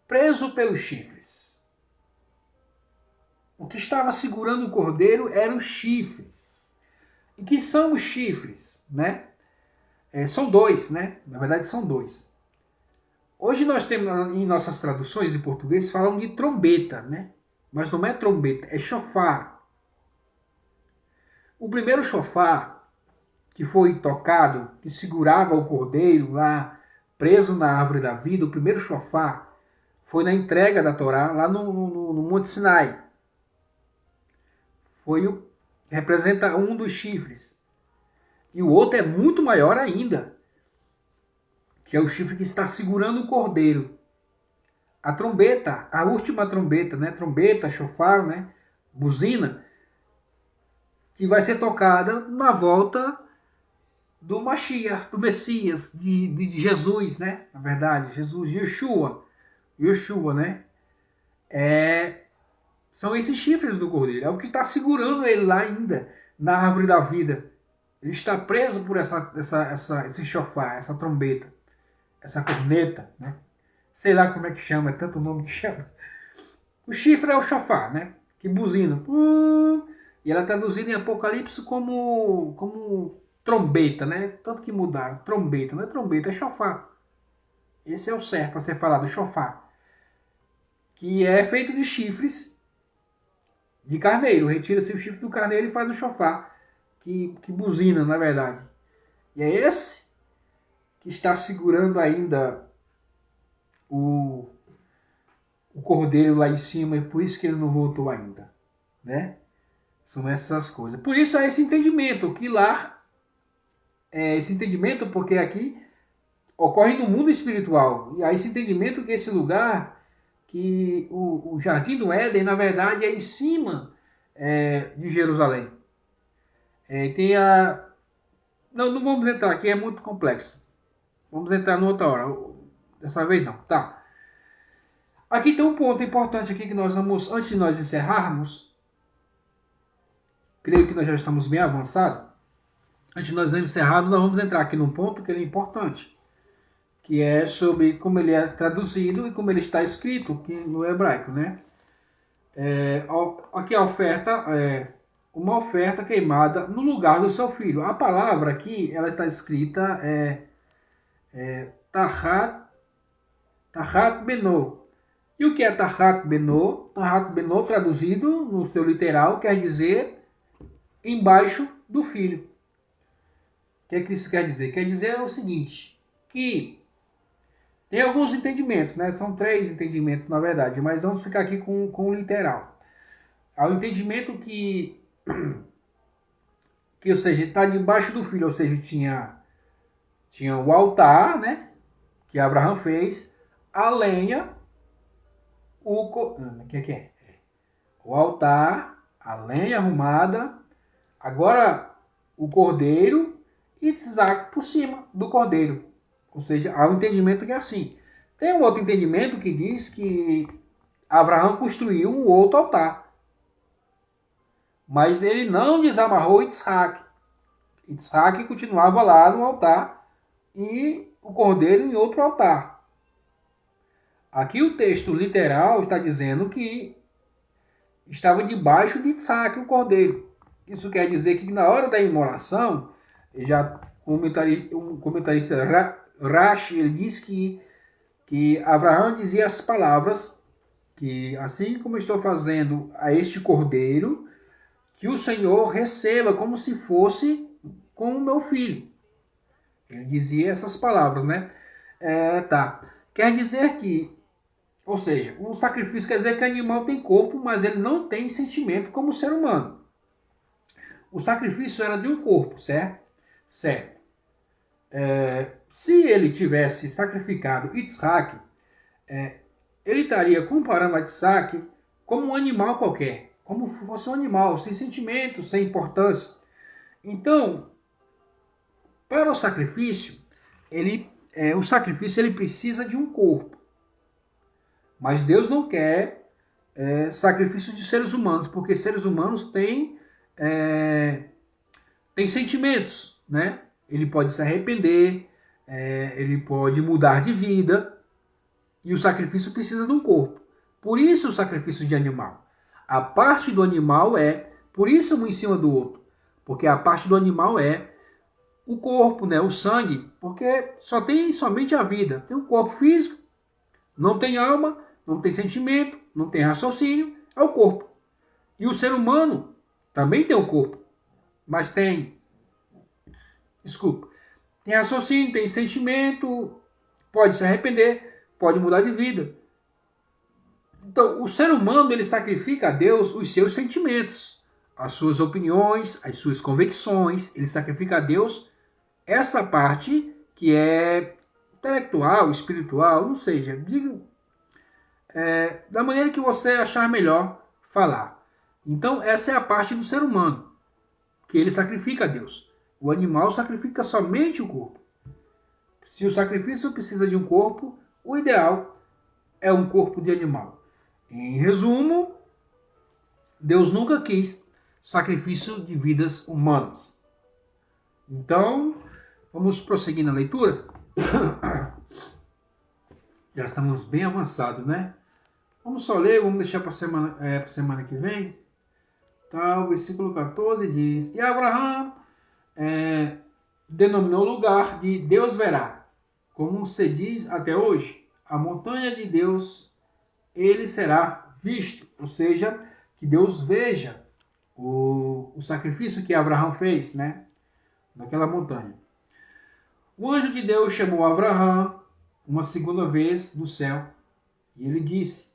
preso pelos chifres. O que estava segurando o cordeiro eram os chifres. E que são os chifres, né? São dois, né? Na verdade, são dois. Hoje nós temos, em nossas traduções em português, falam de trombeta, né? Mas não é trombeta, é chofar. O primeiro chofar que foi tocado, que segurava o cordeiro lá, preso na árvore da vida, o primeiro chofar foi na entrega da Torá, lá no Monte Sinai. Representa um dos chifres. E o outro é muito maior ainda, que é o chifre que está segurando o cordeiro. A trombeta, a última trombeta, né? Trombeta, chofar, né? Buzina, que vai ser tocada na volta do Mashiach, do Messias, de Jesus, né? Na verdade, Jesus, Yeshua, né? São esses chifres do cordeiro. É o que está segurando ele lá ainda, na árvore da vida. Ele está preso por esse chofar, essa trombeta, essa corneta, né? Sei lá como é que chama, é tanto nome que chama. O chifre é o chofar, né? Que buzina. E ela é traduzida em Apocalipse como trombeta, né? Tanto que mudaram. Trombeta, não é trombeta, é chofar. Esse é o certo para ser falado, chofar. Que é feito de chifres de carneiro. Retira-se o chifre do carneiro e faz o chofar. Que buzina, na verdade. E é esse que está segurando ainda o cordeiro lá em cima, e por isso que ele não voltou ainda, né? São essas coisas. Por isso há esse entendimento, que lá, esse entendimento, porque aqui ocorre no mundo espiritual, e há esse entendimento que esse lugar, que o Jardim do Éden, na verdade, é em cima de Jerusalém. Não vamos entrar aqui, é muito complexo. Vamos entrar noutra hora. Dessa vez não, tá? Aqui tem um ponto importante aqui que nós vamos, antes de nós encerrarmos, creio que nós já estamos bem avançados. Antes de nós encerrarmos, nós vamos entrar aqui num ponto que é importante, que é sobre como ele é traduzido e como ele está escrito aqui no hebraico, né? Aqui a oferta uma oferta queimada no lugar do seu filho. A palavra aqui, ela está escrita Tahat Beno. E o que é Tahat Beno? Tahat Beno, traduzido no seu literal, quer dizer embaixo do filho. O que é que isso quer dizer? Quer dizer o seguinte, que tem alguns entendimentos, né? São 3 entendimentos, na verdade, mas vamos ficar aqui com o literal. Há o entendimento que ou seja, está debaixo do filho, ou seja, tinha o altar, né? Que Abraão fez, a lenha, o altar, a lenha arrumada, agora o cordeiro e Isaac por cima do cordeiro. Ou seja, há um entendimento que é assim. Tem um outro entendimento que diz que Abraão construiu um outro altar. Mas ele não desamarrou Isaac. Isaac continuava lá no altar e o cordeiro em outro altar. Aqui o texto literal está dizendo que estava debaixo de Isaac o cordeiro. Isso quer dizer que na hora da imolação, já um comentarista Rashi, ele diz que Abraão dizia as palavras que assim como estou fazendo a este cordeiro, que o Senhor receba como se fosse com o meu filho. Ele dizia essas palavras, né? Quer dizer que, ou seja, o sacrifício quer dizer que o animal tem corpo, mas ele não tem sentimento como o ser humano. O sacrifício era de um corpo, certo? Certo. Se ele tivesse sacrificado Isaac, ele estaria comparando a Isaac como um animal qualquer, como se fosse um animal, sem sentimento, sem importância. Então, para o sacrifício, o sacrifício ele precisa de um corpo. Mas Deus não quer sacrifício de seres humanos, porque seres humanos têm sentimentos, né? Ele pode se arrepender, ele pode mudar de vida, e o sacrifício precisa de um corpo. Por isso o sacrifício de animal. A parte do animal por isso um em cima do outro, porque a parte do animal é o corpo, né? O sangue, porque só tem somente a vida. Tem um corpo físico, não tem alma, não tem sentimento, não tem raciocínio, é o corpo. E o ser humano também tem um corpo, mas tem raciocínio, tem sentimento, pode se arrepender, pode mudar de vida. Então, o ser humano ele sacrifica a Deus os seus sentimentos, as suas opiniões, as suas convicções. Ele sacrifica a Deus essa parte que é intelectual, espiritual, não seja, da maneira que você achar melhor falar. Então, essa é a parte do ser humano, que ele sacrifica a Deus. O animal sacrifica somente o corpo. Se o sacrifício precisa de um corpo, o ideal é um corpo de animal. Em resumo, Deus nunca quis sacrifício de vidas humanas. Então, vamos prosseguir na leitura? Já estamos bem avançados, né? Vamos só ler, vamos deixar para a semana que vem. Tá, o versículo 14 diz: E Abraão denominou o lugar de Deus verá, como se diz até hoje, a montanha de Deus, ele será visto. Ou seja, que Deus veja o sacrifício que Abraão fez, né? Naquela montanha. O anjo de Deus chamou Abraão uma segunda vez do céu e ele disse: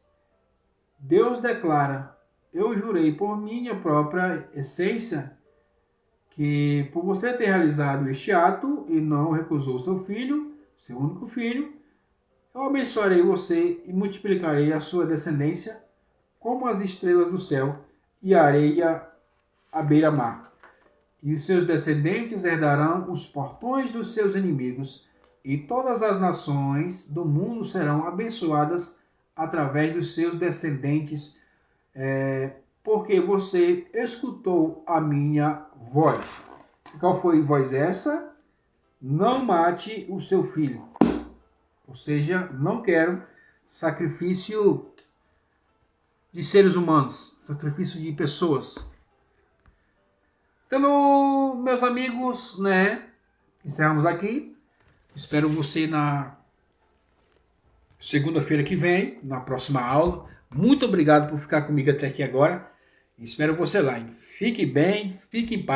Deus declara: eu jurei por minha própria essência que por você ter realizado este ato e não recusou seu filho, seu único filho, eu abençoarei você e multiplicarei a sua descendência como as estrelas do céu e a areia à beira-mar. E os seus descendentes herdarão os portões dos seus inimigos, e todas as nações do mundo serão abençoadas através dos seus descendentes, porque você escutou a minha voz. Qual foi a voz essa? Não mate o seu filho. Ou seja, não quero sacrifício de seres humanos, sacrifício de pessoas. Então, meus amigos, né, encerramos aqui. Espero você na segunda-feira que vem, na próxima aula. Muito obrigado por ficar comigo até aqui agora. Espero você lá. Fique bem, fique em paz.